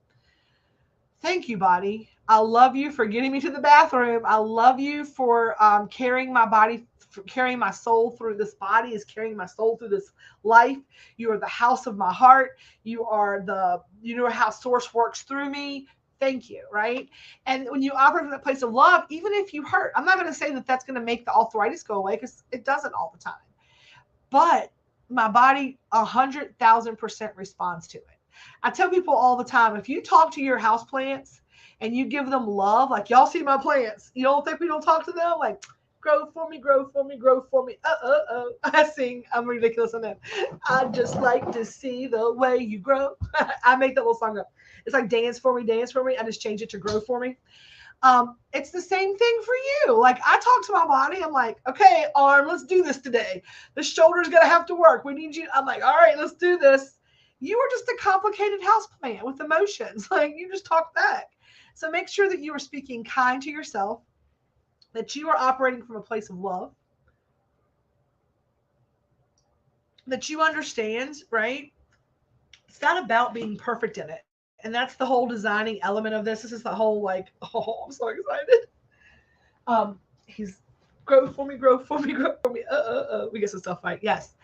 thank you, body. I love you for getting me to the bathroom. I love you for carrying my body, for carrying my soul through this body, is carrying my soul through this life. You are the house of my heart. You know how source works through me. Thank you, right? And when you operate from that place of love, even if you hurt, I'm not going to say that that's going to make the arthritis go away, because it doesn't all the time. But my body 100,000% responds to it. I tell people all the time, if you talk to your house plants and you give them love, like, y'all see my plants, you don't think we don't talk to them? Like, grow for me, grow for me, grow for me. I sing, I'm ridiculous on that. I just like to see the way you grow. I make that little song up. It's like dance for me, dance for me. I just change it to grow for me. It's the same thing for you. Like, I talk to my body. I'm like, okay, arm, let's do this today. The shoulder's going to have to work. We need you. I'm like, all right, let's do this. You are just a complicated houseplant with emotions. Like, you just talk back. So make sure that you are speaking kind to yourself, that you are operating from a place of love, that you understand, right? It's not about being perfect in it. And that's the whole designing element of this. This is the whole like, oh, I'm so excited. He's grow for me, grow for me, grow for me. We get some stuff right. Yes.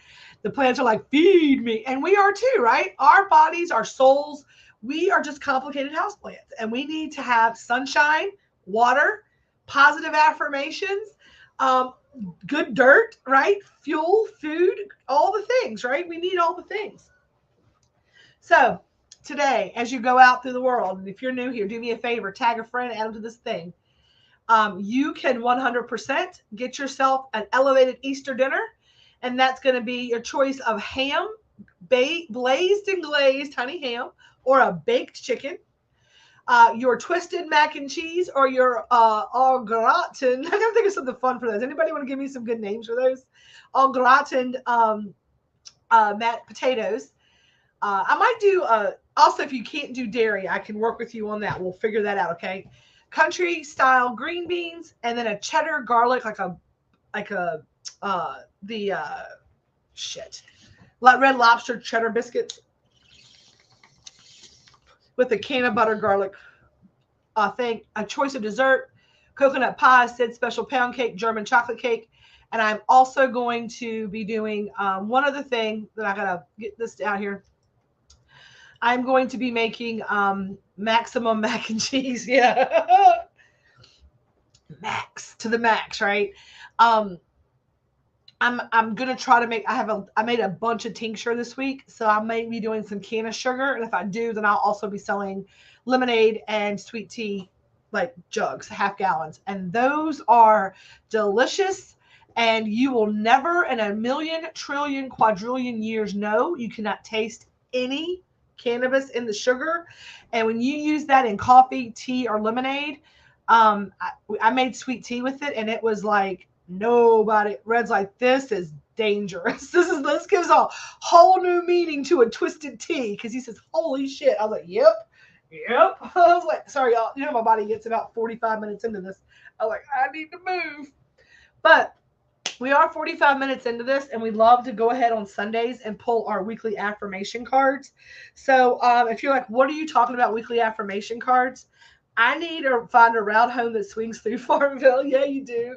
The plants are like, feed me. And we are too, right? Our bodies, our souls, We are just complicated houseplants, and we need to have sunshine, water, positive affirmations, um, good dirt, right? Fuel, food, all the things, right? We need all the things. So today, as you go out through the world, and if you're new here, do me a favor, tag a friend, add them to this thing. You can 100% get yourself an elevated Easter dinner, and that's going to be your choice of ham, blazed and glazed honey ham, or a baked chicken, your twisted mac and cheese, or your au gratin. I gotta think of something fun for those. Anybody want to give me some good names for those? Au gratin potatoes. I might do also, if you can't do dairy, I can work with you on that. We'll figure that out, okay? Country style green beans, and then a cheddar garlic, like the Red Lobster cheddar biscuits with a can of butter garlic thing. A choice of dessert, coconut pie, Sid special pound cake, German chocolate cake. And I'm also going to be doing one other thing that I gotta get this out here. I'm going to be making maximum mac and cheese. Yeah. Max to the max, right? I'm gonna try to make. I made a bunch of tincture this week, so I may be doing some can of sugar, and if I do, then I'll also be selling lemonade and sweet tea, like jugs, half gallons, and those are delicious. And you will never in a million trillion quadrillion years know you cannot taste any cannabis in the sugar. And when you use that in coffee, tea, or lemonade, I made sweet tea with it, and it was like nobody. Red's like, this is dangerous. This gives a whole new meaning to a twisted tea, because he says, holy shit. I was like, yep. I was like, sorry y'all, you know my body gets about 45 minutes into this. I was like, I need to move. But we are 45 minutes into this, and we love to go ahead on Sundays and pull our weekly affirmation cards. So if you're like, what are you talking about, weekly affirmation cards? I need to find a route home that swings through Farmville. Yeah, you do.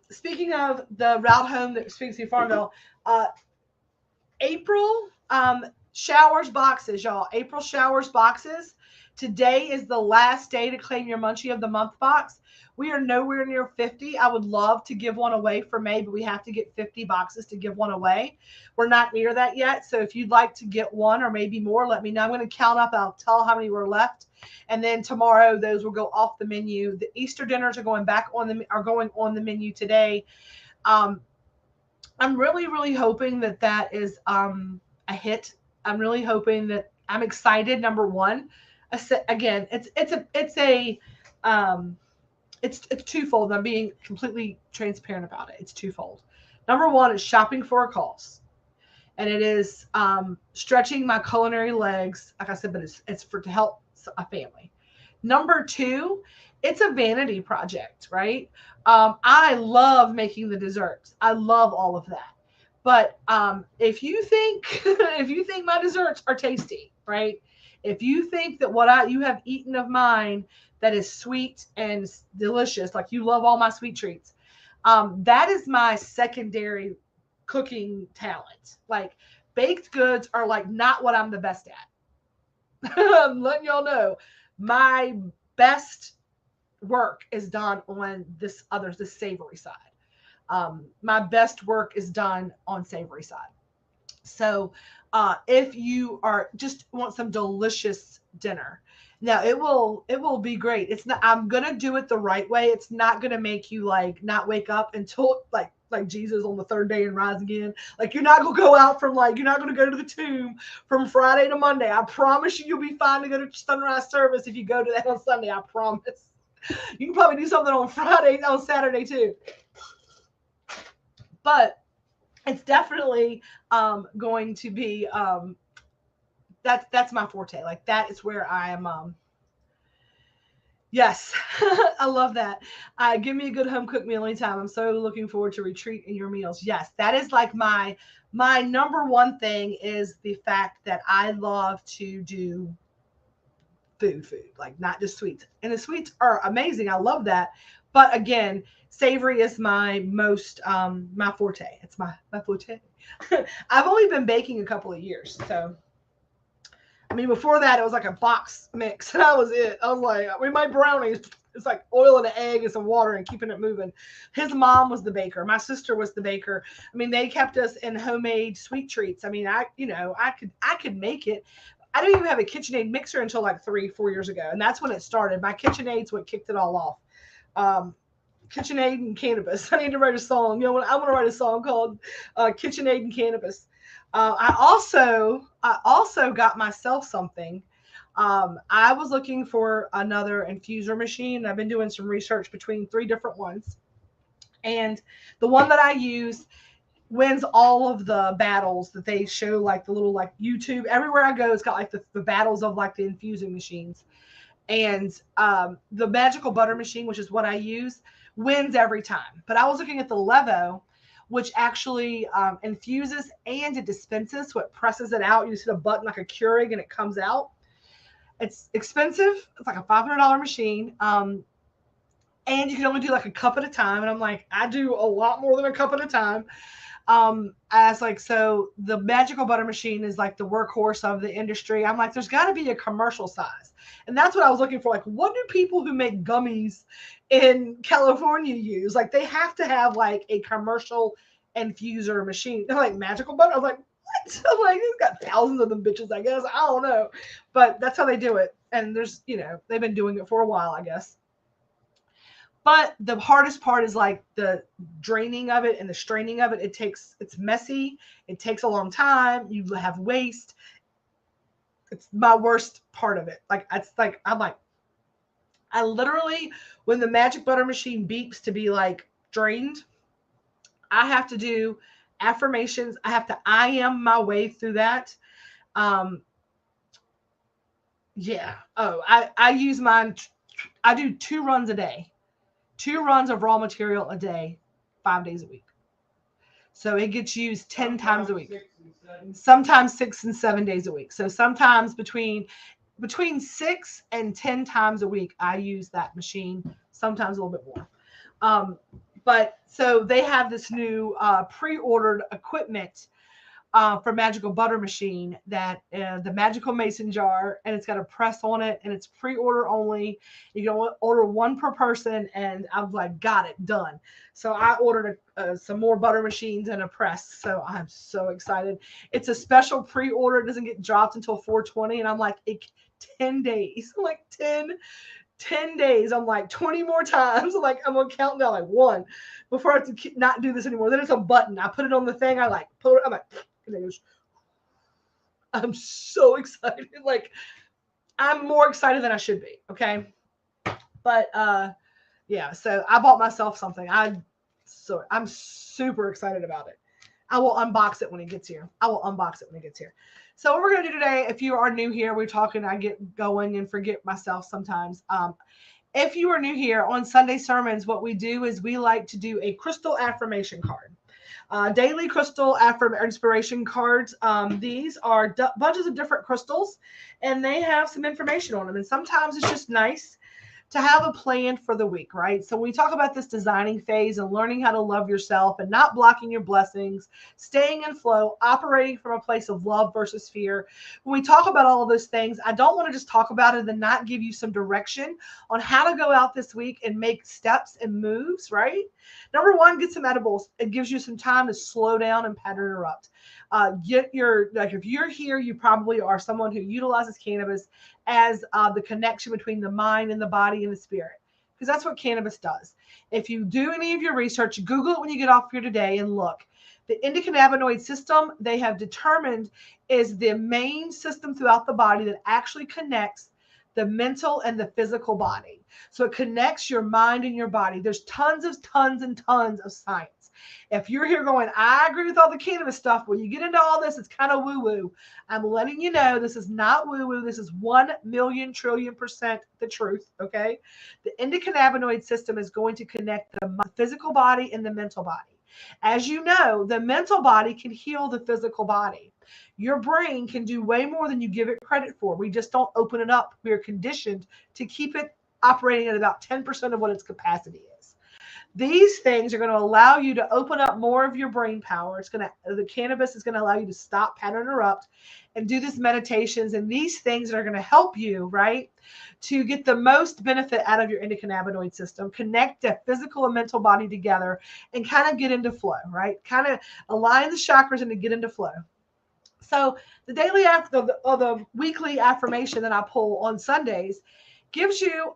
Speaking of the route home that swings through Farmville, April showers boxes, y'all. April showers boxes. Today is the last day to claim your Munchie of the Month box. We are nowhere near 50. I would love to give one away for May, but we have to get 50 boxes to give one away. We're not near that yet. So if you'd like to get one or maybe more, let me know. I'm going to count up. I'll tell how many were left. And then tomorrow, those will go off the menu. The Easter dinners are going on the menu today. I'm really, really hoping that is a hit. I'm really hoping that I'm excited. Number one, again, it's twofold. I'm being completely transparent about it. It's twofold. Number one is shopping for a cause, and it is stretching my culinary legs. Like I said, but it's to help a family. Number two, it's a vanity project, right? I love making the desserts. I love all of that. But if you think my desserts are tasty, right? If you think that what you have eaten of mine that is sweet and delicious, like you love all my sweet treats, that is my secondary cooking talent. Like baked goods are like not what I'm the best at. I'm letting y'all know my best work is done on the savory side. My best work is done on savory side. So if you are just want some delicious dinner, now it will be great. It's not, I'm gonna do it the right way. It's not gonna make you like not wake up until like Jesus on the third day and rise again. Like you're not gonna go out from you're not gonna go to the tomb from Friday to Monday. I promise you'll be fine to go to sunrise service if you go to that on Sunday. I promise. You can probably do something on Saturday too. But it's definitely going to be that's my forte. Like that is where I am. Yes, I love that. Give me a good home cooked meal anytime. I'm so looking forward to retreat in your meals. Yes, that is like my number one thing is the fact that I love to do food, like not just sweets. And the sweets are amazing. I love that. But again, savory is my most my forte. It's my forte. I've only been baking a couple of years, so I mean, before that, it was like a box mix, and that was it. I was like, I mean, my brownies, it's like oil and an egg and some water and keeping it moving. His mom was the baker. My sister was the baker. I mean, they kept us in homemade sweet treats. I mean, I could make it. I didn't even have a KitchenAid mixer until like 3, 4 years ago, and that's when it started. My KitchenAid's what kicked it all off. Um, KitchenAid and Cannabis. I need to write a song. You know, I want to write a song called KitchenAid and Cannabis. I also got myself something. I was looking for another infuser machine. I've been doing some research between 3 different ones, and the one that I use wins all of the battles that they show, like the little like YouTube. Everywhere I go, it's got like the battles of like the infusing machines. And the magical butter machine, which is what I use, wins every time. But I was looking at the Levo, which actually infuses and it dispenses, so it presses it out. You just hit a button like a Keurig and it comes out. It's expensive. It's like a $500 machine. And you can only do like a cup at a time. And I'm like, I do a lot more than a cup at a time. As like, so the magical butter machine is like the workhorse of the industry. I'm like, there's got to be a commercial size. And that's what I was looking for. Like, what do people who make gummies in California use? Like, they have to have like a commercial infuser machine. They're like, magical butter. I was like, what? I'm like, he's got thousands of them bitches, I guess. I don't know. But that's how they do it. And there's, they've been doing it for a while, I guess. But the hardest part is like the draining of it and the straining of it. It's messy. It takes a long time. You have waste. It's my worst part of it. Like, it's like, I'm like, I literally, when the magic butter machine beeps to be like drained, I have to do affirmations. I have to I am my way through that. Um, yeah. Oh, I use mine. I do 2 runs a day. 2 runs of raw material a day, 5 days a week. So it gets used 10 times a week. Sometimes 6 and 7 days a week. So sometimes between 6 and 10 times a week, I use that machine. Sometimes a little bit more. But so they have this new pre-ordered equipment for magical butter machine, that the magical mason jar, and it's got a press on it, and it's pre-order only. You can order 1 per person, and I was like, got it done. So I ordered some more butter machines and a press. So I'm so excited. It's a special pre-order. It doesn't get dropped until 4/20, and I'm like, 10 days. I'm like 10 days. I'm like 20 more times. I'm like, I'm gonna count down like 1 before I have to not do this anymore. Then it's a button. I put it on the thing. I like put it. I'm like, and it goes. I'm so excited. Like, I'm more excited than I should be. Okay, but yeah. So I bought myself something. I'm super excited about it. I will unbox it when it gets here. So what we're going to do today, if you are new here, we're talking, I get going and forget myself sometimes. If you are new here on Sunday sermons, what we do is we like to do a crystal affirmation card. Daily crystal inspiration cards. These are bunches of different crystals, and they have some information on them. And sometimes it's just nice to have a plan for the week, right? So when we talk about this designing phase and learning how to love yourself and not blocking your blessings, staying in flow, operating from a place of love versus fear, when we talk about all of those things, I don't want to just talk about it and then not give you some direction on how to go out this week and make steps and moves, right? Number 1, get some edibles. It gives you some time to slow down and pattern interrupt. If you're here, you probably are someone who utilizes cannabis as the connection between the mind and the body and the spirit, because that's what cannabis does. If you do any of your research, Google it when you get off here today and look. The endocannabinoid system, they have determined, is the main system throughout the body that actually connects the mental and the physical body. So it connects your mind and your body. There's tons and tons of science. If you're here going, I agree with all the cannabis stuff, when you get into all this, it's kind of woo-woo. I'm letting you know this is not woo-woo. This is 1,000,000,000,000% the truth, okay? The endocannabinoid system is going to connect the physical body and the mental body. As you know, the mental body can heal the physical body. Your brain can do way more than you give it credit for. We just don't open it up. We are conditioned to keep it operating at about 10% of what its capacity is. These things are going to allow you to open up more of your brain power. The cannabis is going to allow you to stop, pattern interrupt, and do these meditations and these things that are going to help you, right, to get the most benefit out of your endocannabinoid system, connect the physical and mental body together, and kind of get into flow, right? Kind of align the chakras and to get into flow. So the the weekly affirmation that I pull on Sundays gives you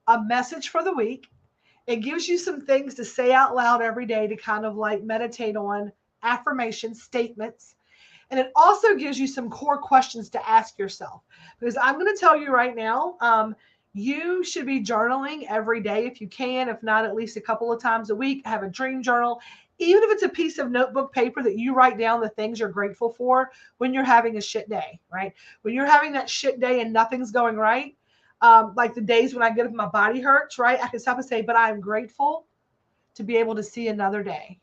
a message for the week. It gives you some things to say out loud every day to kind of like meditate on, affirmation statements. And it also gives you some core questions to ask yourself. Because I'm going to tell you right now, you should be journaling every day if you can, if not at least a couple of times a week. Have a dream journal. Even if it's a piece of notebook paper that you write down the things you're grateful for when you're having a shit day, right? When you're having that shit day and nothing's going right, like the days when I get up and my body hurts, right? I can stop and say, but I am grateful to be able to see another day.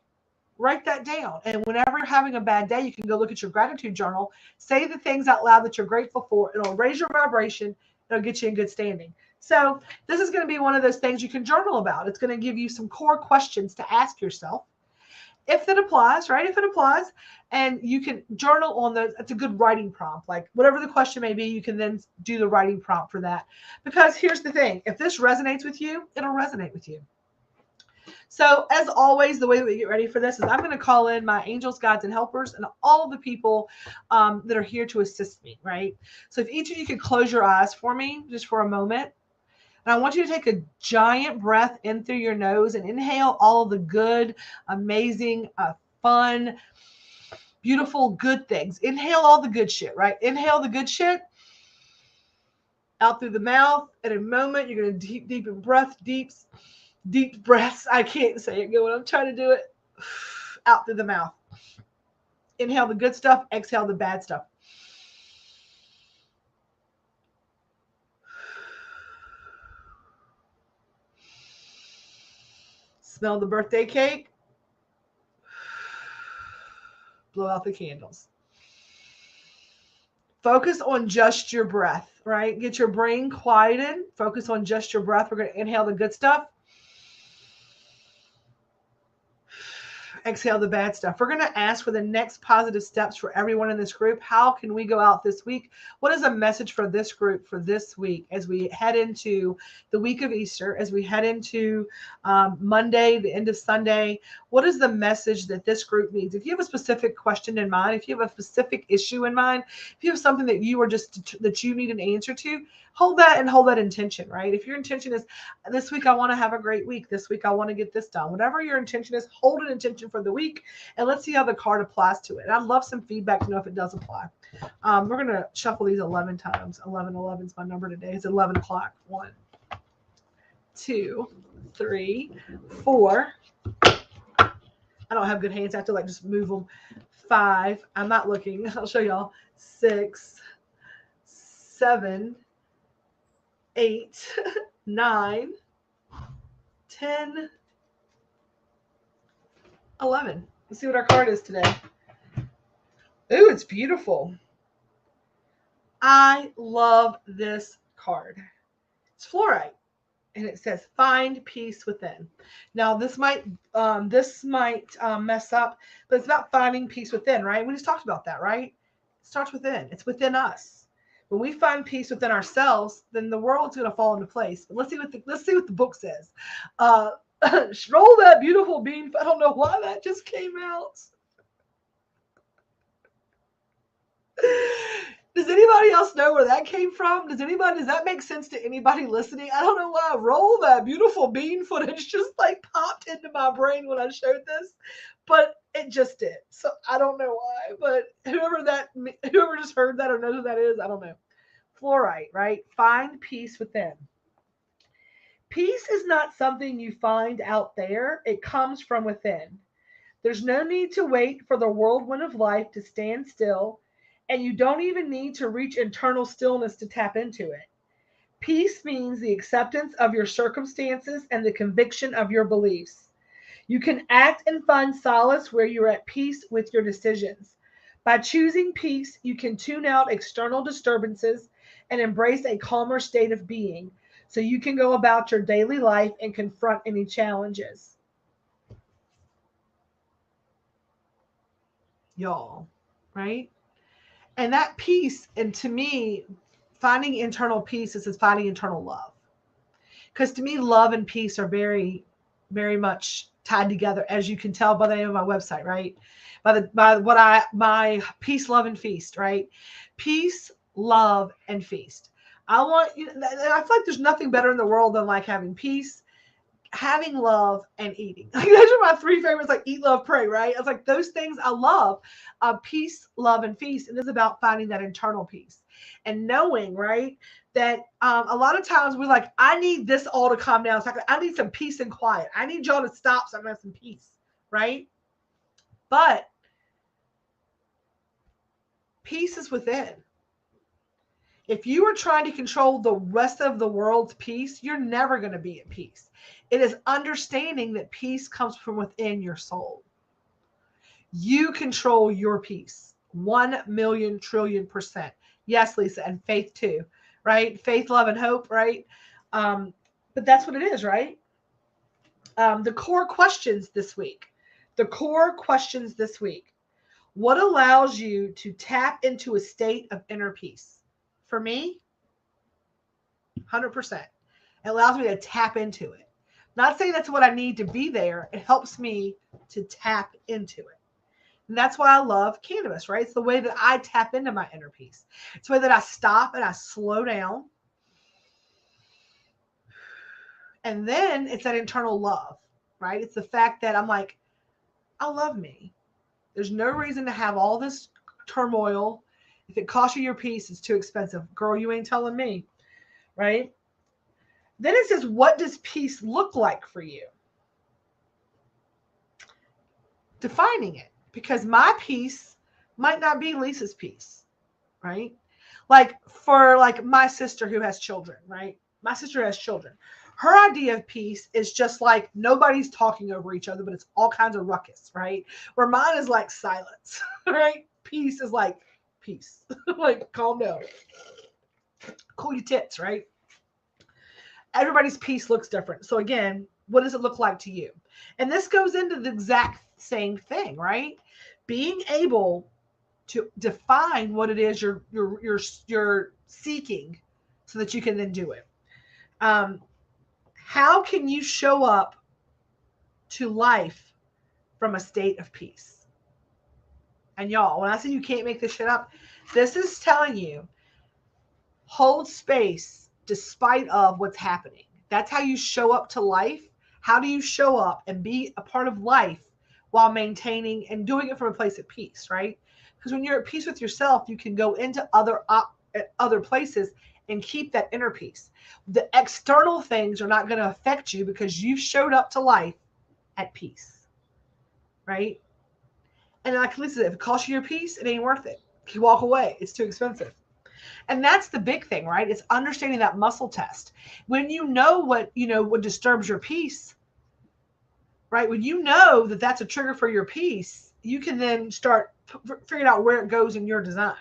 Write that down. And whenever you're having a bad day, you can go look at your gratitude journal, say the things out loud that you're grateful for. It'll raise your vibration. It'll get you in good standing. So this is going to be one of those things you can journal about. It's going to give you some core questions to ask yourself. If it applies, right? If it applies, and you can journal on those. It's a good writing prompt. Like whatever the question may be, you can then do the writing prompt for that. Because here's the thing. If this resonates with you, it'll resonate with you. So as always, the way that we get ready for this is I'm going to call in my angels, guides, and helpers and all the people that are here to assist me, right? So if each of you could close your eyes for me just for a moment. And I want you to take a giant breath in through your nose and inhale all of the good, amazing, fun, beautiful, good things. Inhale all the good shit, right? Inhale the good shit out through the mouth. In a moment, you're going to deepen breath, deep breaths. I can't say it good when I'm trying to do it. Out through the mouth. Inhale the good stuff. Exhale the bad stuff. Smell the birthday cake. Blow out the candles. Focus on just your breath, right? Get your brain quieted. Focus on just your breath. We're going to inhale the good stuff. Exhale the bad stuff. We're going to ask for the next positive steps for everyone in this group. How can we go out this week? What is a message for this group for this week as we head into the week of Easter, as we head into Monday, the end of Sunday? What is the message that this group needs? If you have a specific question in mind, if you have a specific issue in mind, if you have something that that you need an answer to, hold that intention, right? If your intention is this week, I want to have a great week. This week, I want to get this done. Whatever your intention is, hold an intention for the week and let's see how the card applies to it. And I'd love some feedback to know if it does apply. We're going to shuffle these 11 times. 11 is my number today. It's 11 o'clock. 1, 2, 3, 4. I don't have good hands. I have to like just move them. 5. I'm not looking. I'll show y'all. 6, 7, 8, 9, 10, 11. Let's see what our card is today. Ooh, it's beautiful. I love this card. It's fluorite, and it says "Find peace within." Now, this might mess up, but it's about finding peace within, right? We just talked about that, right? It starts within. It's within us. When we find peace within ourselves, then the world's going to fall into place. But let's see what the book says. Roll that beautiful bean. I don't know why that just came out. Does anybody else know where that came from? Does that make sense to anybody listening? I don't know why Roll That Beautiful Bean footage just like popped into my brain when I showed this, but it just did. So I don't know why, but whoever just heard that or knows who that is, I don't know. Fluorite, right? Find peace within. Peace is not something you find out there. It comes from within. There's no need to wait for the whirlwind of life to stand still, and you don't even need to reach internal stillness to tap into it. Peace means the acceptance of your circumstances and the conviction of your beliefs. You can act and find solace where you're at peace with your decisions. By choosing peace, you can tune out external disturbances and embrace a calmer state of being, so you can go about your daily life and confront any challenges. y'all, right? And that peace, and to me, finding internal peace is finding internal love. Because to me, love and peace are very, very much tied together, as you can tell by the name of my website, right? My peace, love, and feast, right? Peace, love, and feast. I want you. I feel like there's nothing better in the world than like having peace, having love, and eating. Like those are my three favorites. Like eat, love, pray, right? It's like those things I love. Peace, love, and feast. And it's about finding that internal peace and knowing, right, that a lot of times we're like, I need this all to calm down. So I need some peace and quiet. I need y'all to stop so I can have some peace, right? But peace is within. If you are trying to control the rest of the world's peace, you're never going to be at peace. It is understanding that peace comes from within your soul. You control your peace 1,000,000,000,000,000%. Yes, Lisa, and faith too, right? Faith, love, and hope, right? But that's what it is, right? The core questions this week. The core questions this week. What allows you to tap into a state of inner peace? For me, 100%. It allows me to tap into it. Not saying that's what I need to be there. It helps me to tap into it. And that's why I love cannabis, right? It's the way that I tap into my inner peace. It's the way that I stop and I slow down. And then it's that internal love, right? It's the fact that I'm like, I love me. There's no reason to have all this turmoil. If it costs you your peace, it's too expensive. Girl, you ain't telling me, right? Then it says, what does peace look like for you? Defining it. Because my peace might not be Lisa's peace, right? Like for like my sister who has children, right? My sister has children. Her idea of peace is just like nobody's talking over each other, but it's all kinds of ruckus, right? Where mine is like silence, right? Peace is like peace, like calm down, cool your tits, right? Everybody's peace looks different. So again, what does it look like to you? And this goes into the exact same thing, right? Being able to define what it is you're seeking so that you can then do it. How can you show up to life from a state of peace? And y'all, when I say you can't make this shit up, this is telling you hold space despite of what's happening. That's how you show up to life. How do you show up and be a part of life while maintaining and doing it from a place of peace, right? Because when you're at peace with yourself, you can go into other places and keep that inner peace. The external things are not going to affect you because you've showed up to life at peace, right? And like Lisa said, if it costs you your peace, it ain't worth it. You walk away. It's too expensive. And that's the big thing, right? It's understanding that muscle test. When you know what disturbs your peace, right? When you know that that's a trigger for your peace, you can then start figuring out where it goes in your design.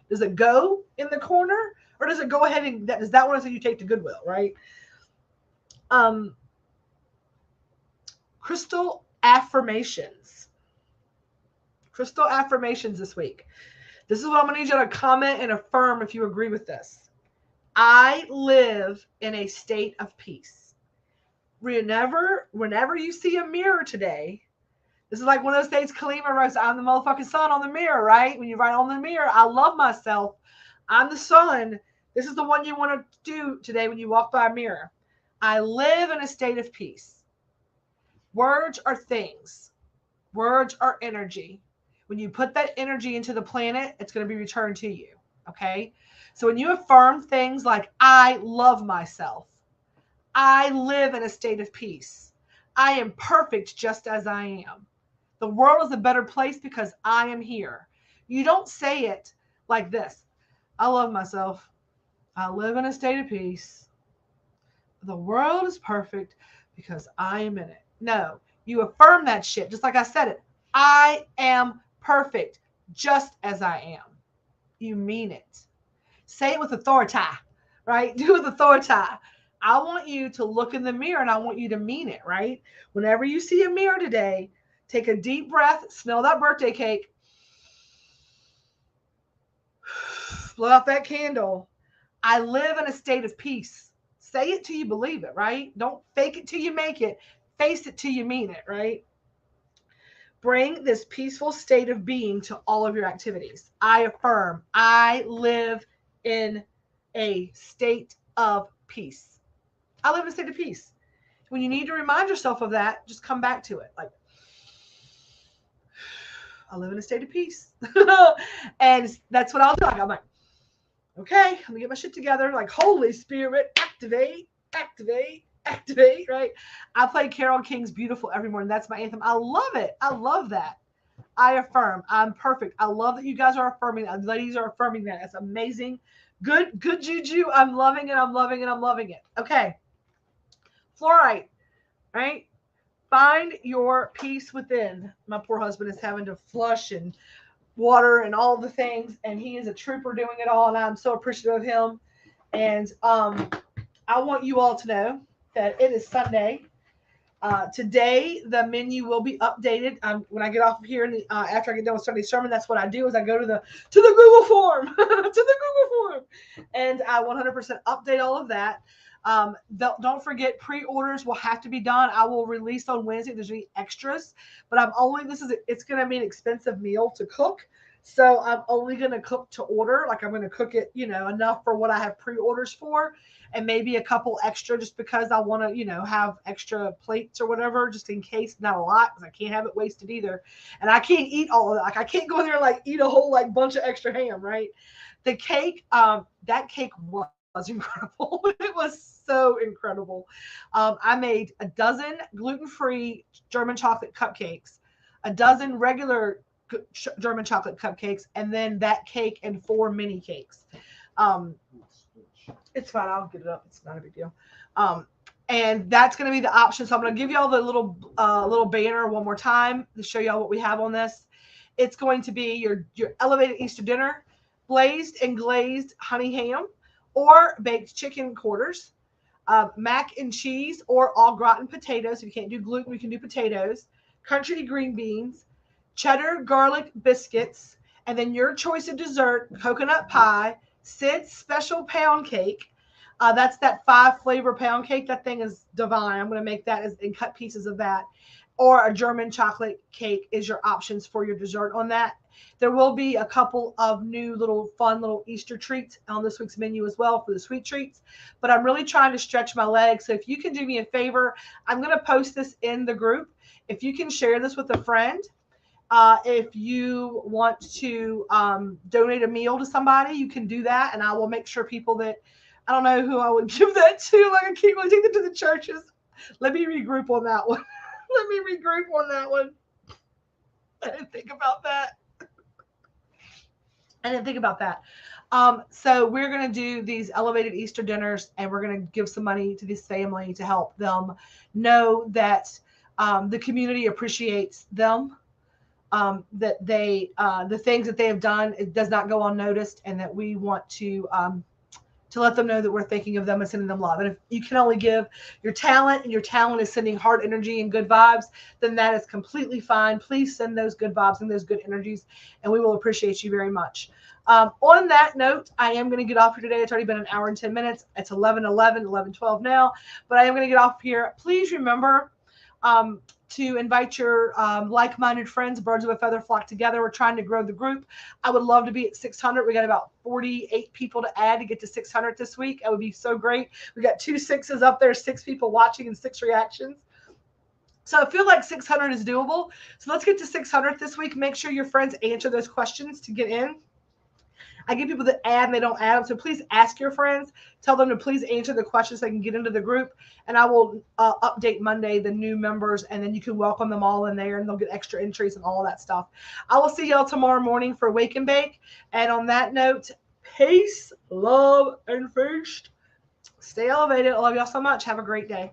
Does it go in the corner, or does it go ahead and is that one that you take to Goodwill, right? Crystal affirmations. Crystal affirmations this week. This is what I'm going to need you to comment and affirm if you agree with this. I live in a state of peace. Whenever you see a mirror today, this is like one of those days Kalima writes, I'm the motherfucking sun on the mirror, right? When you write on the mirror, I love myself. I'm the sun. This is the one you want to do today when you walk by a mirror. I live in a state of peace. Words are things. Words are energy. When you put that energy into the planet, it's going to be returned to you. Okay? So when you affirm things like, I love myself. I live in a state of peace. I am perfect just as I am. The world is a better place because I am here. You don't say it like this. I love myself. I live in a state of peace. The world is perfect because I am in it. No, you affirm that shit. Just like I said it. I am perfect just as I am. You mean it. Say it with authority, right? Do it with authority. I want you to look in the mirror and I want you to mean it, right? Whenever you see a mirror today, take a deep breath, smell that birthday cake, Blow out that candle. I live in a state of peace. Say it till you believe it, right? Don't fake it till you make it. Face it till you mean it, right? Bring this peaceful state of being to all of your activities. I affirm, I live in a state of peace. I live in a state of peace. When you need to remind yourself of that, just come back to it. Like, I live in a state of peace. And that's what I'll do. I'm like, okay, I'm gonna get my shit together. Like, Holy Spirit, activate, activate, activate, right? I play Carole King's Beautiful every morning. That's my anthem. I love it. I love that. I affirm. I'm perfect. I love that you guys are affirming. Ladies are affirming that. That's amazing. Good juju. I'm loving it. I'm loving it. I'm loving it. Okay. Fluorite, right? Find your peace within. My poor husband is having to flush and water and all the things, and he is a trooper doing it all, and I'm so appreciative of him. And I want you all to know that it is Sunday. Today the menu will be updated. When I get off of here after I get done with Sunday sermon, that's what I do is I go to the Google form to the Google form, and I 100% update all of that. Don't forget, pre-orders will have to be done. I will release on Wednesday if there's any extras, but it's going to be an expensive meal to cook. So I'm only going to cook to order. Like, I'm going to cook it, enough for what I have pre-orders for, and maybe a couple extra just because I want to, have extra plates or whatever, just in case. Not a lot, because I can't have it wasted either. And I can't eat all of that. Like, I can't go in there and eat a whole bunch of extra ham, right? The cake, that cake was incredible. It was so incredible. I made a dozen gluten-free German chocolate cupcakes, a dozen regular German chocolate cupcakes, and then that cake and 4 mini cakes. It's fine. I'll get it up. It's not a big deal. And that's going to be the option. So I'm going to give you all the little banner one more time to show you all what we have on this. It's going to be your elevated Easter dinner, blazed and glazed honey ham, or baked chicken quarters, mac and cheese, or au gratin potatoes. If you can't do gluten, we can do potatoes, country green beans, cheddar garlic biscuits, and then your choice of dessert, coconut pie, Sid's special pound cake. That's that 5 flavor pound cake. That thing is divine. I'm going to make that and cut pieces of that. Or a German chocolate cake is your options for your dessert on that. There will be a couple of new fun little Easter treats on this week's menu as well for the sweet treats. But I'm really trying to stretch my legs. So if you can do me a favor, I'm going to post this in the group. If you can share this with a friend, if you want to donate a meal to somebody, you can do that. And I will make sure people that, I don't know who I would give that to. Like, I can't really take that to the churches. Let me regroup on that one. Let me regroup on that one. I didn't think about that. So we're going to do these elevated Easter dinners, and we're going to give some money to this family to help them know that the community appreciates them, that they the things that they have done, it does not go unnoticed, and that we want to let them know that we're thinking of them and sending them love. And if you can only give your talent, and your talent is sending heart energy and good vibes, then that is completely fine. Please send those good vibes and those good energies, and we will appreciate you very much. On that note, I am going to get off here today. It's already been an hour and 10 minutes. It's 11:12 now, but I am going to get off here. Please remember to invite your like-minded friends. Birds of a feather flock together. We're trying to grow the group. I would love to be at 600. We got about 48 people to add to get to 600 this week. It would be so great. We got 2 6s up there, 6 people watching, and 6 reactions. So I feel like 600 is doable. So let's get to 600 this week. Make sure your friends answer those questions to get in. I get people that add and they don't add them. So please ask your friends. Tell them to please answer the questions so they can get into the group. And I will update Monday the new members, and then you can welcome them all in there, and they'll get extra entries and all of that stuff. I will see y'all tomorrow morning for Wake and Bake. And on that note, peace, love, and feast. Stay elevated. I love y'all so much. Have a great day.